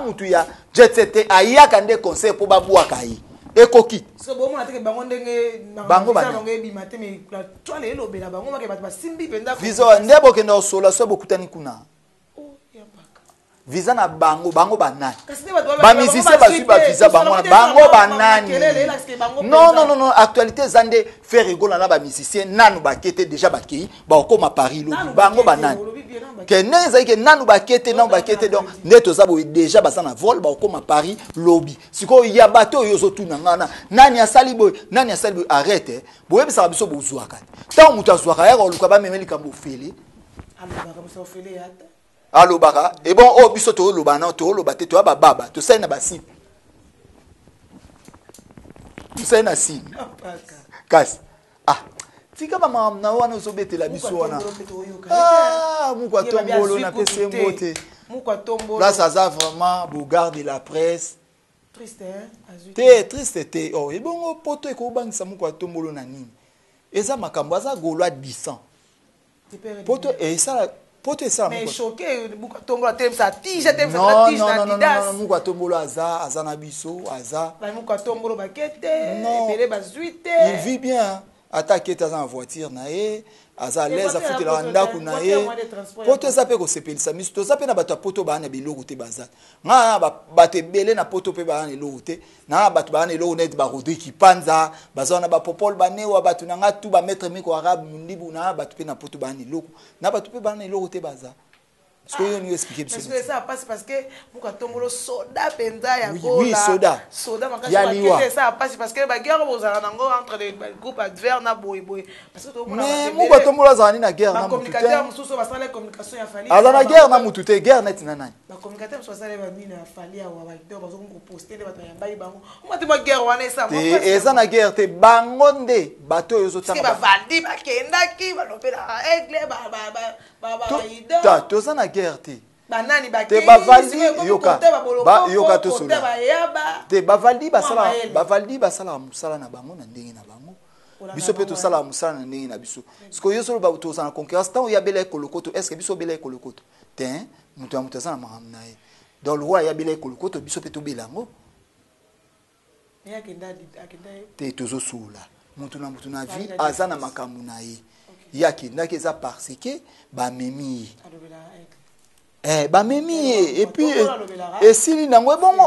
mutu ya jet set ayaka nde conseil pour ba buaka yi. Ekoki. So bomo na teke bango ndenge bango ba ngi mate me toi le lobe na bango make ba simbi penda viso ndebo kenda osola so bokutani kuna. Oh ya baka. Visa na bango banani. Ba musicien ba suba visa bango banani. Non, actualité zande faire rigoler na ba musicien nanu ba kete déjà ba ki ba okoma Paris lo bango banani. Que neza ke nanu ba kete donc neto zabo déjà ba sana vol ba okoma Paris lobby. Siko ya bato yozo tuna ngana nani asali boy arrête boye bisa biso bozwaka. Tant mutu azwaka ya luka ba memeli kambo feli. Allo baka et bon oh biso to loba na to loba te to ba baba to sai na basi to sai na si kas tika ba mam na wana so betela biso wana mukwa tombolo na pese mbote mukwa tombolo là ça a vraiment bogard de la presse triste te oh et bon poto ko bangisa mukwa tombolo na nini eza makambo aza golwa 10 ans poto et ça mais choqué muka tombolo tem sa tige tem sa tige na didas non muka tombolo aza na biso aza ba muka tombolo ba kete bele ba zuite il vit bien attaquer ta en voiture na ye aza l'aise foutre la ndaku na ye poto za pe ko sepelisa miso to za pe na bato poto ba na biloko te baza nga ba te bele na poto pe ba na eloko te na bato ba na eloko net ba Rodrigue Panza baza na ba popol ba ne wa bato na nga tu ba maître miko arabe mundibu na bato pe na poto ba na eloko na bato pe ba na eloko te baza. Est-ce que vous nous expliquez parce que ça passe parce que muka tombolo soda penza ya gola oui soda makasi ça passe parce que ba guerre bozala nango entre les groupes adverses na boy parce que to mona mais muka tombolo zani na guerre na communicateur mususu basala communication ya fali ala na guerre na mutu te guerre net na nani ba communicateur mususu basala ba nini na fali ya wa do bazo ko poster ba ya bayi bango umati ba guerre wana ça eza na guerre te bango nde bato yozo tanga ba vandi ba kenda ki ba lopela aigle ba toza na guerre te banani ba te bavaldi yoka to sola te bavaldi basala musala na bango na ndenge na bango biso pe to sala musala na ndenge na biso siko yo solo ba to sana concurrence tant ya bela ekolokoto est-ce que biso bela ekolokoto te mutu sana mahamna ye dans le roi ya bela ekolokoto biso pe to belango ya kenda te tozo sola mutu na vie azana makambu na ye ya kenda ke za parce que ba memi ba memi et puis et si nango bongo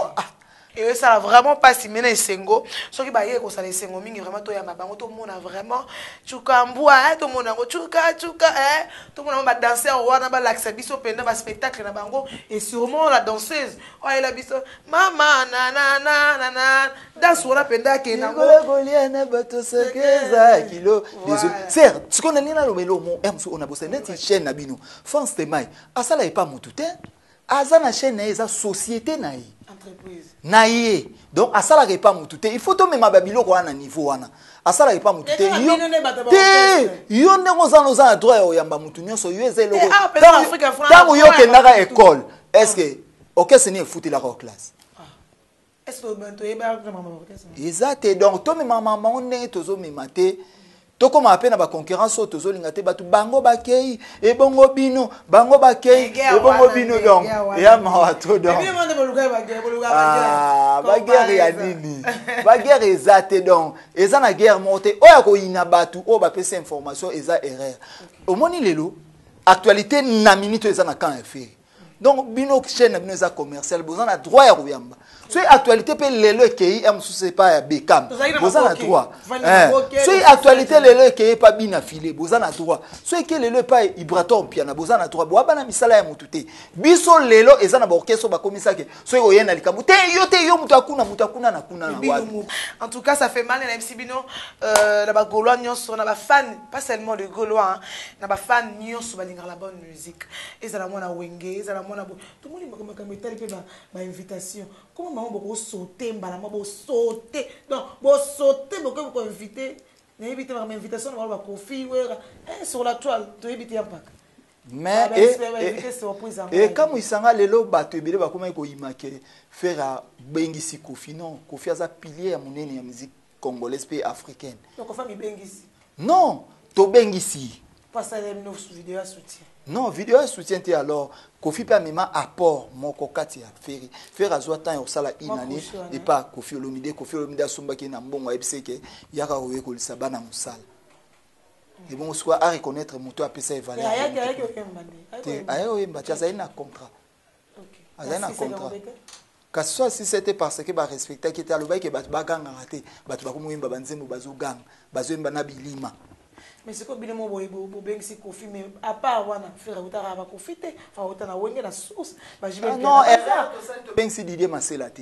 et ça a vraiment pas si mena esengo soki ba ye ko sala esengo mingi vraiment to ya mabango to mona vraiment chukambua to mona ngo chuka to mona ba danser wana ba l'accès biso penda ba spectacle na bango et sûrement la danseuse elle a biso mama na danse wana penda ke nango goliana bato sekeza kilo désolé c'est ce qu'on a nina lo melo mo emso on a bossé net chaîne na bino France de mai asala e pas mutute aza na chaîne na ye eza société na ye entreprise na ye donc asalaka epa mutu te il faut tomema babiloko wana na niveau wana asalaka epa mutu te yo ndenge oza na droit ya oyamba mutu nyonso yo eza eloko ntango yo okendaka école est ce que okese ni efutelaka o classe eza te donc tomemaka bango ndenge tozomema te tokoma mpe na baconcurrence oyo tozolinga te bato bango bakei ebongo bino bango bakei ebongo bino donc eya mawa to donc baguerre ya nini baguerre eza te donc eza na guerre moko te oyo akoyina bato oyo bapesa information eza erreur omoni lelo actualité na minute eza na camp ya feri donc bino chaîne na bino eza commercial boza na droit ya koyamba soki actualité mpe lelo ekei ya mosusu epa ya bekam boza na droit soki actualité lelo ekei epa bina file boza na droit soki eke lelo epa ibrator mpiana boza na droit boabana misala ya motu te biso lelo eza na baorkestre oyo bakomisaki soki oye na likambo te yo moto akuna na kuna na wapi. En tout cas, ça fait mal na MC Bino na ba Gaulois nyonso na ba fan pas seulement de Gaulois na ba fan nyonso balinga la bonne musique ezala mona wenge ezala mona bo tout le monde makambo etali pe ba invitation comment maman boko sauter mbala mabo sauter donc bo sauter boko ko inviter na inviter ma invitation na ba Kofi wera sur la toile to inviter ya paka mais et comme isanga lelo bato ebele bakoma ko imake faire bengisi Kofi non Kofi aza pilier ya monene ya musique congolaise pe africaine donc Kofi bengisi non to bengisi pas ça les vidéos soutien non vidéo soutien te alors Kofi pe amema apport moko kati ya feri faire azwa temps ya osala inane et pas Kofi Olomide asombaki na mbongo ebiseke yaka oye ko lisaba na musala et bon soit à reconnaître moto a pesa valeur ayo yemba tsaza ina contrat aza na contrat kasi soit si c'était parce que ba respecter qui était aloba que ba ganga raté bato ba komoyemba banzembo bazo ganga bazo yemba na bilima. Mais c'est comme bilemo bo bengisi Kofi mais à part wana faire utara ba Kofi te fa utana wenge na source ba jibe non bengisi Didier Masela te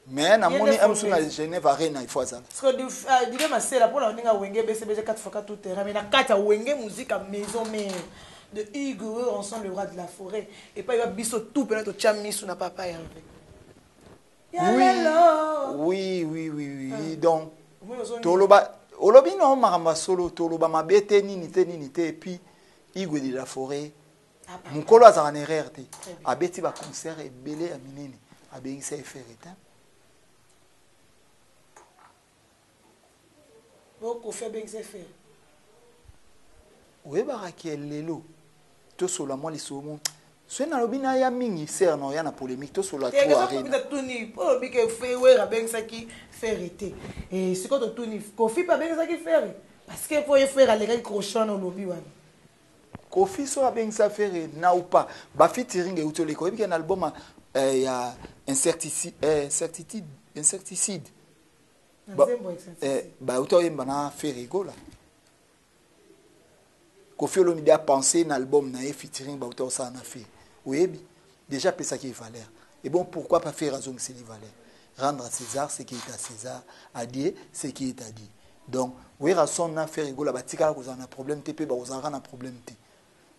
mais na moni amsu na Genève arena il faut ça parce que Didier Masela pour la ninga wenge BCBG 4x4 tout terrain mais na kata wenge musique à maison mère de Hugo ensemble le roi de la forêt et pas il va biso tout peut-être chamisu na papa ya oui donc toloba olobi no maramba solo toloba mabete nini te et puis Hugo de la forêt mukolo azana erreur te abeti ba concert ebele ya minene abengisa efereta Boko fait bengisa fer oui baraki lelo to solo moi li somo so na lobina ya mingi ser no ya na polémique to solo trop arena tuni po bi ke fe we bengisa ki ferité et c'est quand tuni Kofi pas bengisa ki fer parce que pour faire aller avec crochet no lobi wana Kofi so abengisa fer na ou pas ba featuring e utole ko bi un album ya insecticide ba uto yemba na ferigola Kofi Olomide a pensé un album na featuring ba uto ça na fait oui déjà pesa qui valeur et bon pourquoi pas faire raison c'est les valeurs rendre à César ce qui est à César à Dieu ce qui est à Dieu donc oui raison na ferigola batika ko za na problème te pe ba ozara na problème te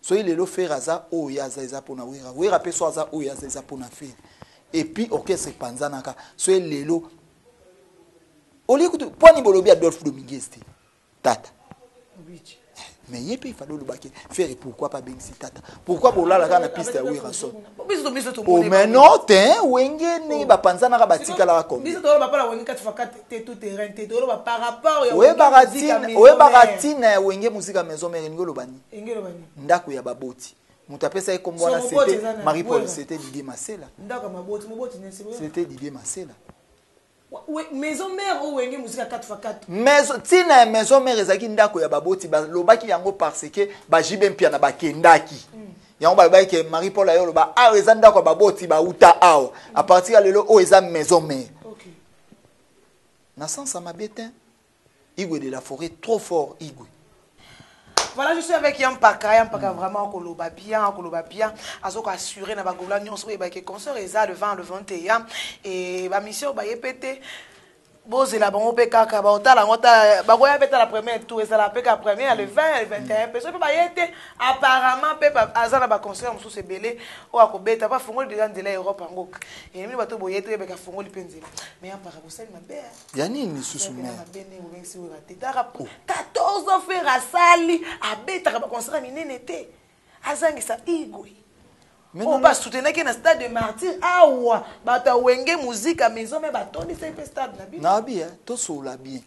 so il est le faire aza o ya za pona wira pe so aza o ya za pona faire et puis orchestre panzanaka so il est le oli kutu poni bolobi Adolphe Dominguez tata mais yepe il fallait le baquer faire pourquoi pas bengisi tata pourquoi bolala kana piste ya wira so oh mais non te wenge ne ba panzanaka batika la comme biso to ba pala wenge 4x4 tout terrain te to ba par rapport ya we baratine wenge musique maison mère ngolo bani ndako ya baboti mutapesa ikombo na c'était Marie Paul c'était Didier Masela ndako maboti c'était Didier Masela maison mère ou wenge musique 4x4 maison tina maison mère ezaki ndako ya baboti ba lobaki yango parce que ba jibe mpia na bakendaki yango ba ke Marie Paul ayo loba a eza ndako baboti ba uta awa à partir ya lelo o eza maison mère OK na sens à mabetin Igwe de la forêt trop fort Igwe. Voilà, je suis avec Yampaka vraiment koloba bien, azo ko assurer na bagola nyonso e ba ke concert eza le 20 le 21 et ba mission ba yepete Bose la bon pe kaka ba otala ngota ba koya beta la première tour et ça la pe ka première le 20 le 21 personne peut pas yete apparemment pe azana ba concert musu se belé o akobeta ba fongoli déjà ndela Europe ngok et mi bato boyete be ka fongoli penzela mais apparemment ça ma bé ya nini susu mais 14 ans faire asali abeta ba concert minene te azangisa igwe on va soutenir que dans stade de martyr awa bata wenge musique à maison mais batoni c'est pe stade na bien na bien to so la bien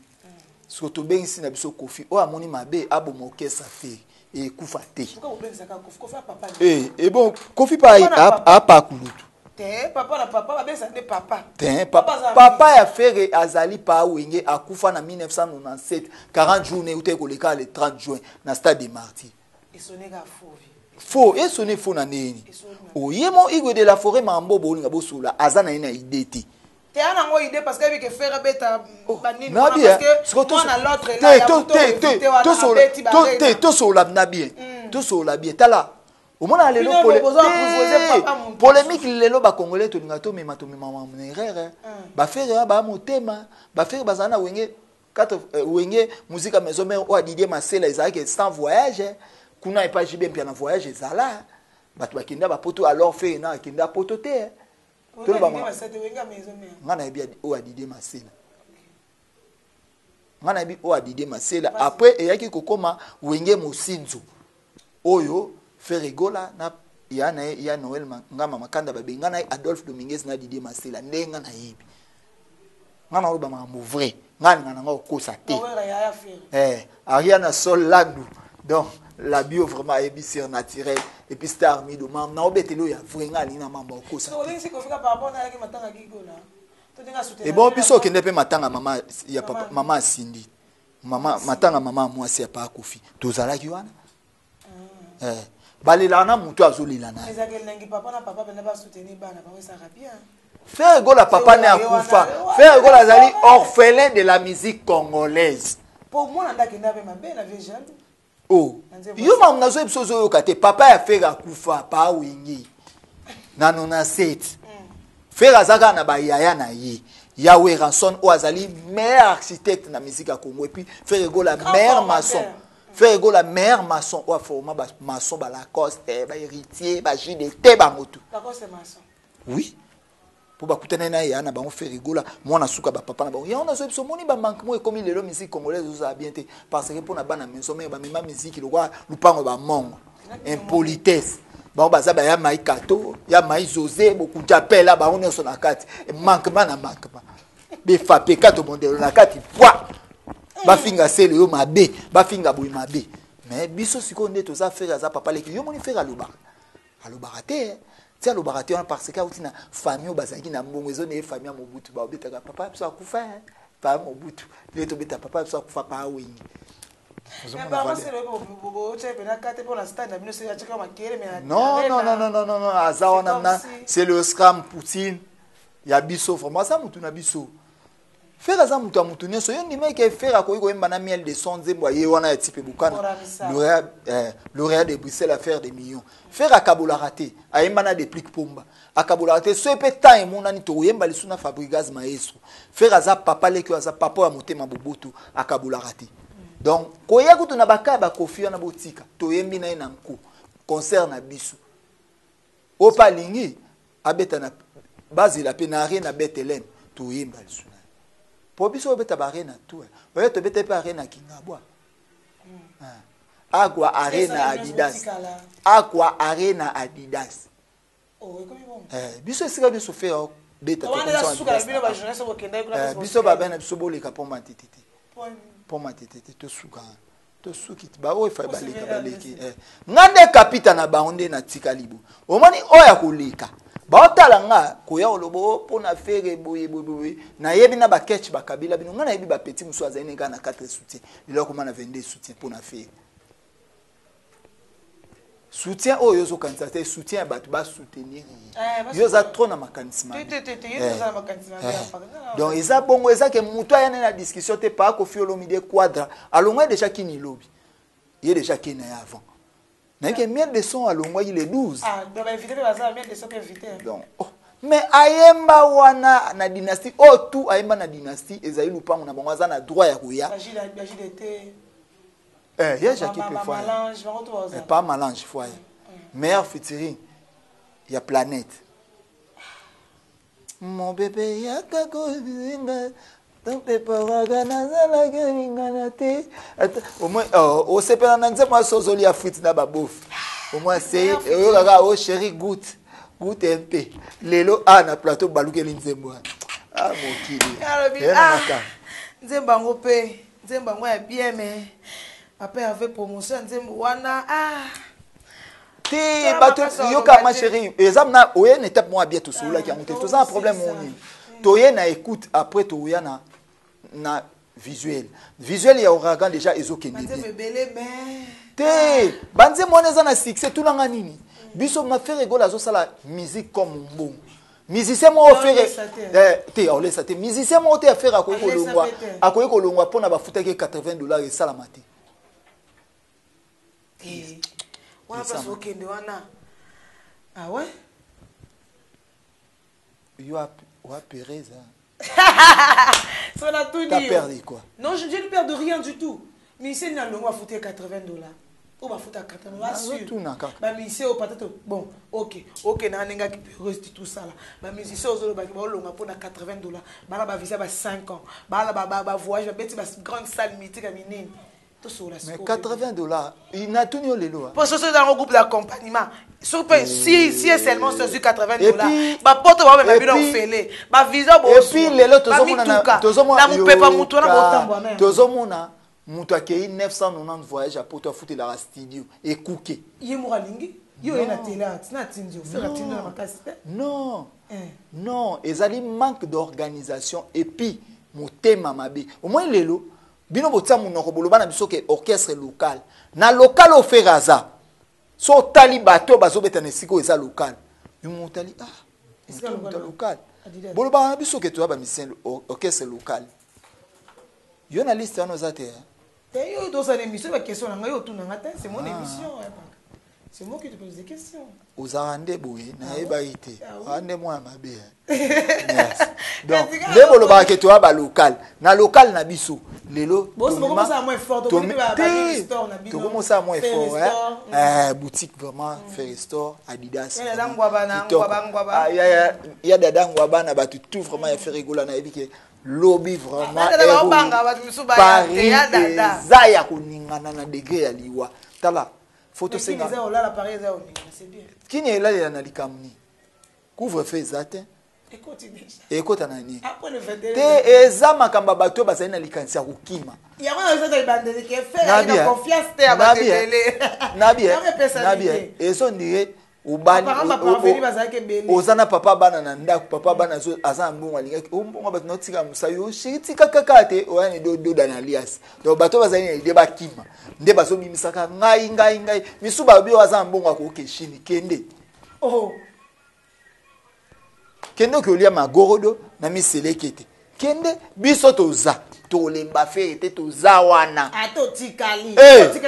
surtout ben ici na biso Kofi o amoni mabe abo mokesa fe e kufa te pourquoi vous pensez Kofi papa et bon Kofi pa a kulutu te papa na papa ba besa de papa te papa ya faire azali pa wenge akufa na 1997 40 journées uté koleka le 30 juin na stade de martyr et soneka faux faux et sonné faux na nini oyemo igwe de la forêt mambo bolinga bosula azana ina idée te te ana ngo idée parce que faire beta banini parce que on a l'autre là ya to sola na bien to sola bien tala omona lelo polémique lelo ba congolais to linga to mema erreur ba faire ba motema ba faire bazana wenge wenge musique à maison mais o Didier Masela ezaki sans voyage kuna epa jibe mpia na voyage ezala batu bakinda ba poto alors fait na kinda poto te to ba ngana ebia o Didier Masela ngana ebi o Didier Masela après eyaki kokoma wenge mosinzo oyo Ferregola na ya Noël ngama makanda babenga na Adolphe Dominguez na Didier Masela ndenga na yebi ngana oba ma vrai ngana ngo kosa te Ariana Sol Landu donc la bio vraiment est surnaturel et puis star mido mam na obetelo ya vrenga lina mamba okosa et bon biso kende pe matanga mama ya papa mama Cindy mama matanga mama moi c'est pas Kofi tozala ki wana balela na mutu azolila na faire gola papa ne akufa faire gola azali orphelin de la musique congolaise pour moi ndakenda pe mabe na vision. Oh, yo mam nazo episozo yo kate papa ya fera kufa pa wingi. Na 97. Fera zaka na ba yaya na ye. Yawe Ranson o azali meilleur architecte na musique ya Congo et puis faire go la meilleure maçon. Faire go la meilleure maçon o forma ba maçon ba Lacoste, ba héritier, ba JDT ba motu. Lacoste maçon. Oui. Pour bakutana na ya na ba on fait rigola mona suka ba papa na ba ya on a so episo moni ba manquement comme les musique congolaise ça bien té parce que pour na bana maison mais ba mema musique le roi lupango ba mongo impolitesse ba baza ba ya maikato ya mai José beaucoup d'appel ba on est sur la carte manquement na manquement be fape kato mondelo na kati foi ba finga sele yo mabe ba finga boy mabe mais biso siko ndeto za faire za papa leki yo moni faire aloba te tia lo baraté parce que outina famille bazaki na mbongo ezone famille ya Mobutu ba obetaka papa biso akufa pa Mobutu leto beta papa biso akufa pa wingi non azawana c'est le scram Poutine ya biso vraiment ça mutu na biso faire ça mutu mutu ne so yoni meke faire ko yemba na miel de son zembo ye wana ya type bukana lauréat de Bruxelles à faire des millions faire akabola raté ayemba na déplique pomba akabola raté so pe temps et monani to yemba li suna Fabregas maestro faire ça papa le que ça papa ya motema bobotu akabola raté donc koya kutu na baka ba Kofi na botika to yembi na ina nko concert na biso opa lingi abeta na base la penare na Bethlehem to yemba li suna pour biso obeta barena tout oyo to beta pa arena kingabwa Aqua Arena Adidas Aqua Arena Adidas biso esika biso faire beta biso ba bana biso boleka pour matititi pour matititi to suka to suki ba o fa baleki ngande kapita na baonde na tikalibu omoni oya koleka baotala nga koya olobo pona fere boye na yebi na ba catch ba kabila bino nga na yebi ba petit muso azane nga na 4 soutien liloko mana 22 soutien pona fere soutien oyo zo kanisa soutien batu ba soutenir yo za trop na makanisma donc eza bongo eza ke muto ya na discussion te pa ko fiolomide quadra alongwa déjà kini lobi il déjà kini avant na ke miel de son alongwa il est 12 donc invité bazar miel de son invité donc mais ayemba wana na dynastie o tout ayemba na dynastie ezali lupango na bango aza na droit ya koya ya Jackie Foye pas Malange Foye meilleur featuring ya Planète mon bébé yaka kozinga tanpe paraga nazala ngana te au moins au sepela na nzema sozoli ya frite na babof au moins c'est kaka o chéri goûte un peu lelo na plateau balukeli nzembo mokili nzembo ngo pe nzembo ngo ya bien mais papa avait promotion nzembo wana te bato yoka ma chérie ezam na oye une étape moi bien tout sous là qui a monté tout ça un problème moni toye na écoute après toya na visuel ya Ouragan déjà ezokende te banze moneza na succès tout nanga nini biso ma faire rigolo azo sala musique comme bon musicien mo faire te on laisse te musicien mo te faire akoyi kolongwa pona bafuta ke $80 et salamate wana passe okende wana ouais yo a perdu ça ça n'a tout dit. T'as perdu quoi? Non, je ne perds de rien du tout. Mais ici, il y a $80. On va foutre à $80, sûr. Mais ici, peut-être, bon, ok, n'a pas de tout ça là. Mais ici, on va pour $80. Bah là, visa 5 ans. Bah là, voyage, bah une grande salle mythique à Minine. Mais $80, il n'a tout ni le pour ce dans un groupe d'accompagnement. Si seulement sur $80, bah porte va même bien faire. Bah visa bon. Et puis les autres tozomona mutu akei 990 voyage à poto foutre la studio et cooker. Yemoralingi yo ena télé tina tindio faire tindio na makasi. Non, ezali manque d'organisation et puis motema mabe. Au moins lelo bino botia munoko boloba na biso ke orchestre local. Na local o feraza. So tali bato bazobeta na siko eza local. Yo tali local. Boloba na biso ke to ba musicien orchestre local. Yo na liste ano zate. Yo dans une émission la question na yo tout na ngata c'est mon émission. C'est moi qui te pose des questions. Ozarande boye na ebaite. Ande moi mabe. Donc le boloba ke to ba local. Na local na biso. Lelo bon c'est comment ça moins fort donc store na biso. Comment ça moins fort boutique vraiment Ferry Store Adidas. Il y a dada ngwaba na batu tout vraiment ya faire rigola na ebike lobby vraiment Paris ya kuningana na degré ya liwa tala photo senga c'est bien kini elala na likamni couvre feu zatin ekota nani te eza makamba bato bazali na likanisi ya kokima nabie ezo ndire ubani ozana papa bana na ndako papa bana aza mbongo alingaki mbongo bato notika musayo shitika kaka te oyani doda na alias donc bato bazali na ide bakima nde bazobimisaka ngai misu babio aza mbongo akoke shini kende kende kolia magorodo na miselekete kende biso toza tolemba fe te toza wana atotikali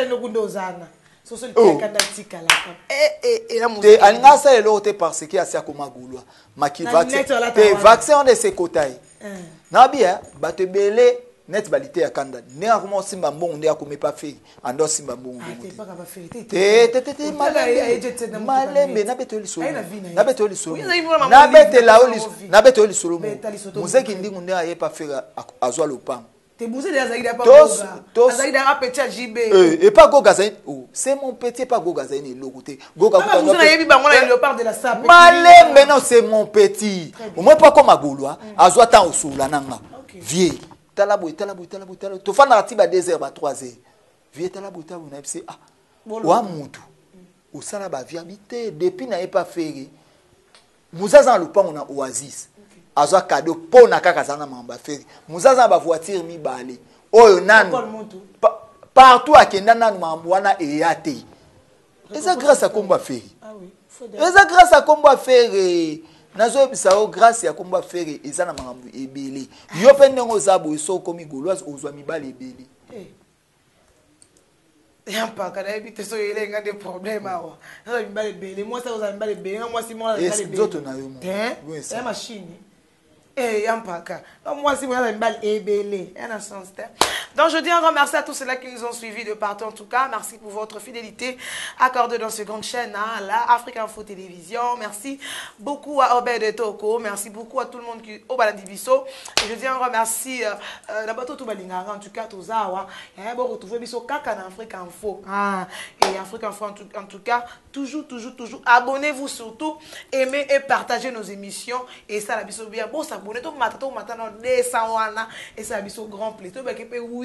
nokundozana soso likanda tikala te alinga sa elo te parce que asia komagulwa maki vaccin te vaccin on de sekotai na bia batebele net balite ya kanda ne akoma simba mbongo nde akome pa fe ando simba mbongo te malembe na betoli solo na betoli solo muzeki ndingu nde aye pa fe azwa lopango te bousez les aïda pas azaïda petit à JB et pas Goga Zayn c'est mon petit pas Goga Zayn le côté Goga vous avez vu bango le léopard de la sape malembe non c'est mon petit au moins pas comme agolwa azwa temps osula nanga vieux talabo to fana tiba 2 heures ba 3 heures vieux talabo na pc wa mutu osala ba viabilité depuis na pas faire muzaza lupango na oasis azwa cadeau pona kaka zana mamba feri muzaza ba voiture mibale oyo nanu partout akenda nanu mambo wana eyate eza grâce à komba feri eza grâce à komba feri nazo bisao grâce ya komba feri eza na mambo ebele yo pe ndenge ozabo isoko migoloise ozwa mibale ebele y'a pas quand même tu sais il y a des problèmes alors ça me balé belé moi ça vous a me balé belé moi si moi la balé belé c'est machine y'a pas quand moi si moi la me balé belé y a un sens. Donc je dis un grand merci à tous ceux-là qui nous ont suivis de partout en tout cas. Merci pour votre fidélité accordée dans cette grande chaîne, la Afrique Info Télévision. Merci beaucoup à Obed Toko. Merci beaucoup à tout le monde qui au Baladibiso. Et je dis un grand merci d'abord tout Balingara en tout cas tous Awa. Et bon retrouver biso kaka en Afrique Info. Et Afrique Info en tout cas toujours abonnez-vous surtout, aimez et partagez nos émissions et ça la biso bien bon s'abonner tout matin dans 200 wana et ça la biso grand plaisir.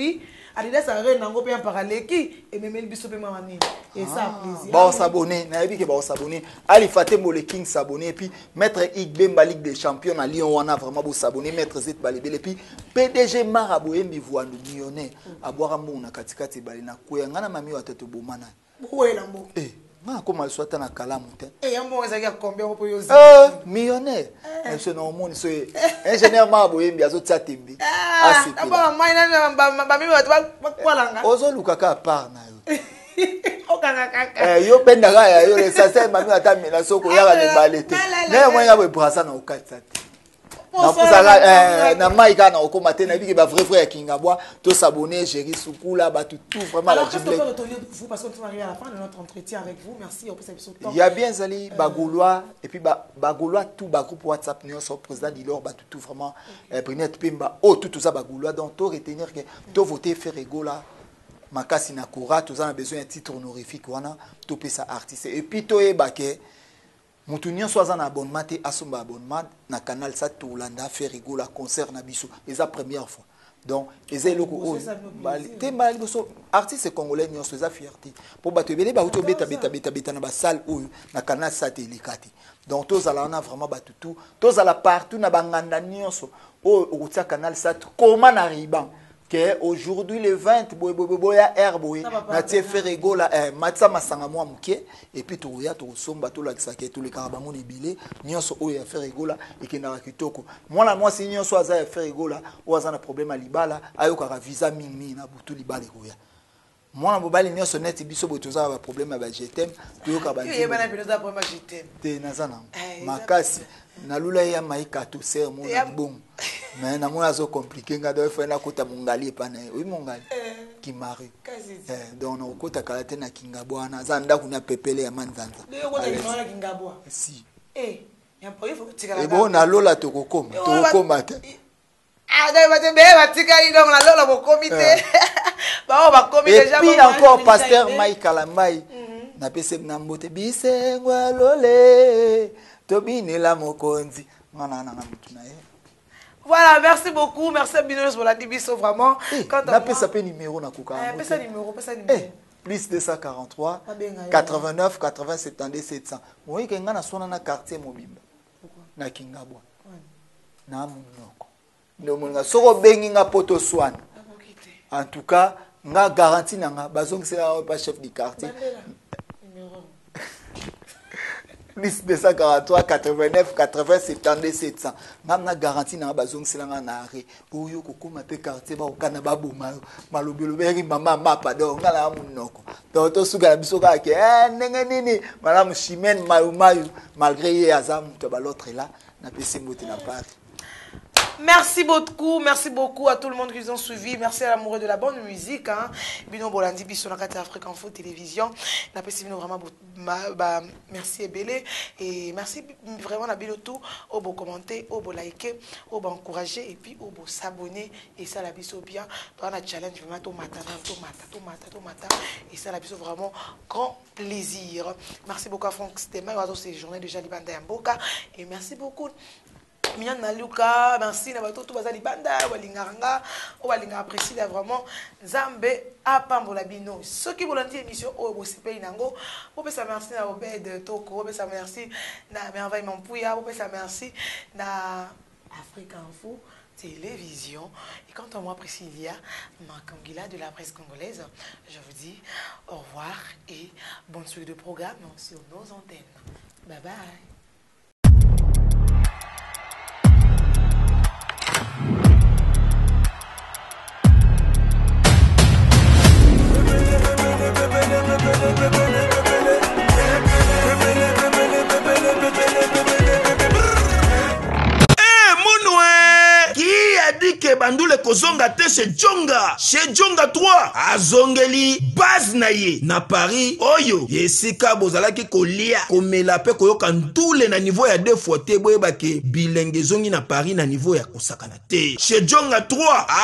Oui, Adidas a rien n'ango pe en parallèle qui et même le biso pe mamani et ça plaisir. Bon s'abonner, na yebi ke ba s'abonner. Ali Fatembo le King s'abonner et puis maître Igbemba Ligue des Champions à Lyon on a vraiment beau s'abonner maître Zet Balibele et puis PDG Marabo Embi Voando millionnaire à boire mon na katikati balina kuyanga na mami wa tete bomana. Ouais lambo. Comment elle soit en kalamu et un bon ezaki combien on peut oser millionnaire ce non mon c'est ingénieur Marabo Embi azotia tembi ah ba mai na ba mi wa kwalanga ozo lukaka par na yo okanga kaka yo pendaka ya yo le sasa mami atamela soko yaka le balete na moi ya brasa na okatsa na pusaka na maika na okomate na biki ba vrai frère Kingabwa to s'abonner gérer Soukula ba tout vraiment la jible vous parce qu'on arrive à la fin de notre entretien avec vous merci au plus il y a bien Zali Bagoulois et puis Bagoulois tout ba groupe WhatsApp nous sur président Dilor ba tout vraiment Brinet Pemba tout ça Bagoulois donc to retenir que to voter faire Regola makasi na kora tous a besoin d'un titre honorifique wana to pesa artiste et puis to ebake mutu nyonso aza na abonnement te asomba abonnement na canal sa tolanda faire rigola concert na biso eza première fois donc eza eloko oyo te mbala liboso artiste congolais nyonso eza fierté po bato ebele bauti obeta na basale oyo na canal sa te eleka te donc tozala wana vraiment bato tu tozala partout na banganda nyonso oyo okotia canal sa koma na riban que aujourd'hui le 20 boya herboy na tie ferego la matsa masanga mwa muke et puis toya to somba to la kisake to le karabango libile nyonso oyo ya ferego la ekenda kitoko mwana mwasi nyonso aza ya ferego la o aza na problème libala ayoka ka visa mingi na butu libala koya mwana mobali nyonso net biso botoza ba problème ba jetem toyoka ba ye bana bino za problème jetem te nazana makasi na lula ya maika to ser mo na bon mais na moi azo compliqué ngado il faut na kota mungali pa na oui mungali qui mari donc on kota kalate na Kingabwa za ndako na pepele ya manzanza leo kota na Kingabwa si ya po il faut tikala bon na lola tokokoma te da batembe batika ino na lola bo comité ba comité déjà et puis encore pasteur Mike Kalamai na pese na mbote bisengwa lole tobini la mokonzi ngana na mutu na ye. Voilà, merci beaucoup. Merci à Binos pour la division vraiment. Quand on a fait numéro na kuka. Pesa numéro. Plus 243 89 80 72 700. Moi que ngana sona na quartier Mobimba. Na Kingabwa. Na munoko. Ndo munga soko bengi nga poto swan. En tout cas, nga garantie nga bazong c'est pas chef du quartier. Numéro. Plus 243 89 80 72 700 ngam garantie na bazong selanga na arrêt oyo kokoma te quartier ba okana ba boma malobelo beri mama mapa donc ngala munoko donc to suga biso ka ke ndenge nini madame Chimène Mayu malgré ye azam to ba l'autre là na pesi mbote na part. Merci beaucoup à tout le monde qui nous ont suivis. Merci à l'amoureux de la bonne musique. Bino Bolandi Biso na kati Afrique Info Télévision. Na pesi bino vraiment merci Ebele et merci vraiment na bino tout au beau commenter, au beau liker, au beau encourager et puis au beau s'abonner et ça la biso bien. Dans la challenge vraiment tomata et ça la biso vraiment grand plaisir. Merci beaucoup à Franck Stema et à ces journées déjà libanda Mboka et merci beaucoup Mian Naluka, merci na bato tout bazali banda walinganga o walinga apprécier vraiment Nzambe apambola bino soki bolandi émission o bosepe nango o pesa merci na Obed Toko o pesa merci na Merveille Mampuya o pesa merci na Afrique Info Télévision et quant à moi Priscilla Makangila de la presse congolaise je vous dis au revoir et bonne suite de programme sur nos antennes. Bye bye. Baby kozonga te chez Djonga. Chez Djonga 3 azongeli base na ye na Paris oyo esika bozalaki kolia komela pe koyoka ndule na niveau ya 2 fois te boyebake bilenge zongi na Paris na niveau ya kosakana te. Chez Djonga 3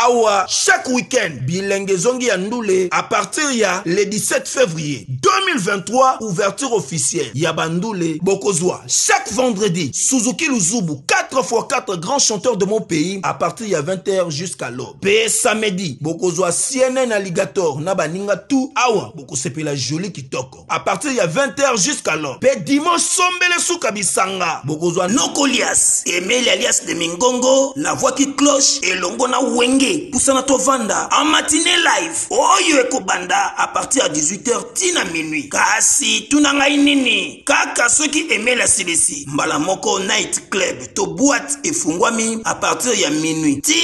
awa chaque week-end bilenge zongi ya ndule à partir ya le 17 février 2023 ouverture officielle ya bandule bokozwa chaque vendredi Suzuki Luzubu 4x4 grands chanteurs de mon pays à partir ya 20h jusqu'à l'aube. Pe samedi bokozwa CNN Alligator na baninga tout awa bokosepela joli kitoko à partir ya 20h jusqu'à l'aube. Pe dimanche sombele suka bisanga bokozwa Nokolias Emeli alias de Mingongo la voix qui cloche elongo na wenge pusana tovanda en matinée live oyo ekobanda à partir à 18h tina minuit. Kasi tunanga nini kaka soki Emeli asilesi mbala moko night club to boîte efungwami à partir ya minuit ti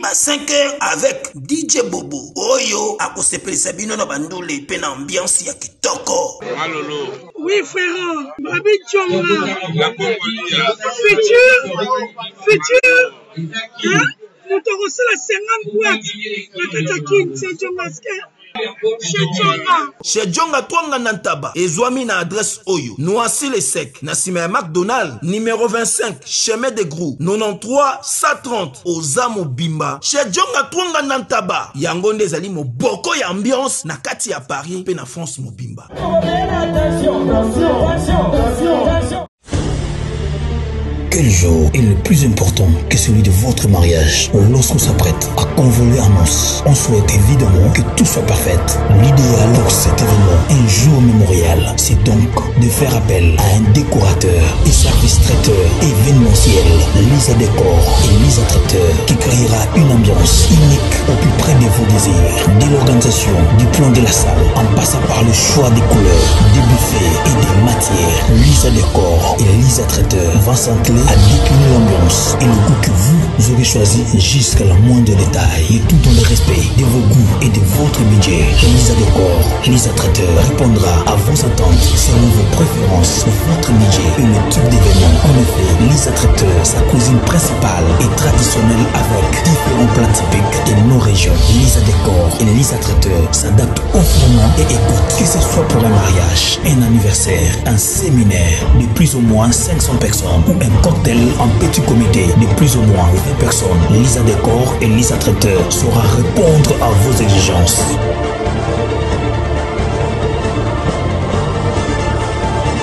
ba 5h avec DJ Bobo oyo akosepelisa bino na bandule pe na ambiance ya kitoko. Malolo. Oui frère, Babi Djonga. Futur. Hein? Nous t'avons reçu la 50 boîtes. La Katakin, c'est Djonga. Chez Djonga Twanga Nantaba ezwami na adresse oyo Noisy le Sec na sima ya McDonald numéro 25 chemin de Grou 93 130 Ozamo Bimba. Chez Djonga Twanga Nantaba yango nde ezali moboko ya ambiance na kati ya Paris pe na France mobimba. Quel jour est le plus important que celui de votre mariage? Lorsqu'on s'apprête à convoler en noces, on souhaite évidemment que tout soit parfait. L'idéal pour cet événement, un jour mémorial, c'est donc de faire appel à un décorateur et service traiteur événementiel, Lisa Décor et Lisa Traiteur, qui créera une ambiance unique au plus près de vos désirs. Dès l'organisation du plan de la salle, en passant par le choix des couleurs, des buffets et des matières, Lisa Décor et Lisa Traiteur vont s'entrer à décliner l'ambiance et le goût que vous aurez choisi jusqu'à la moindre détail, et tout dans le respect de vos goûts et de votre budget. Lisa Décor, Lisa Traiteur répondra à vos attentes selon vos préférences, votre budget et le type d'événement. En effet, Lisa Traiteur, sa cuisine principale est traditionnelle avec différents plats typiques de nos régions. Lisa Décor et Lisa Traiteur s'adaptent au format et écoutent, que ce soit pour un mariage, un anniversaire, un séminaire de plus ou moins 500 personnes ou un cocktail en petit comité de plus ou moins 20 personnes. Lisa Décor et Lisa Traiteur saura répondre à vos exigences.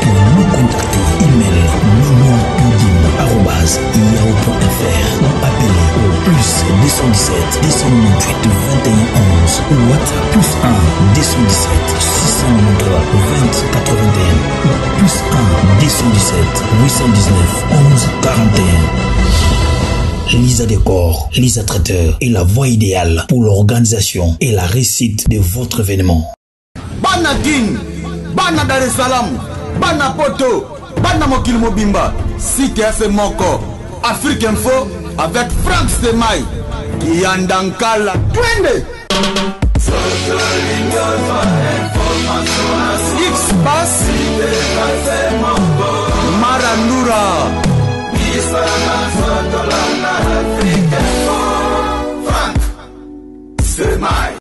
Pour nous contacter, email mignon@yahoo.fr ou appelez au plus 217 298 21 11 ou WhatsApp plus 1 217 693 20 81 ou plus 1 217 819 11 41. Lisa Décor, Lisa Traiteur est la voie idéale pour l'organisation et la réussite de votre événement. Bana King, Bana Dar es Salaam, Bana Poto, Bana Mokil Mobimba, CTF Moko, Afrique Info avec Frank Stemai, Yandankala, Twende. X-Bass, Marandura, Frank Stemai.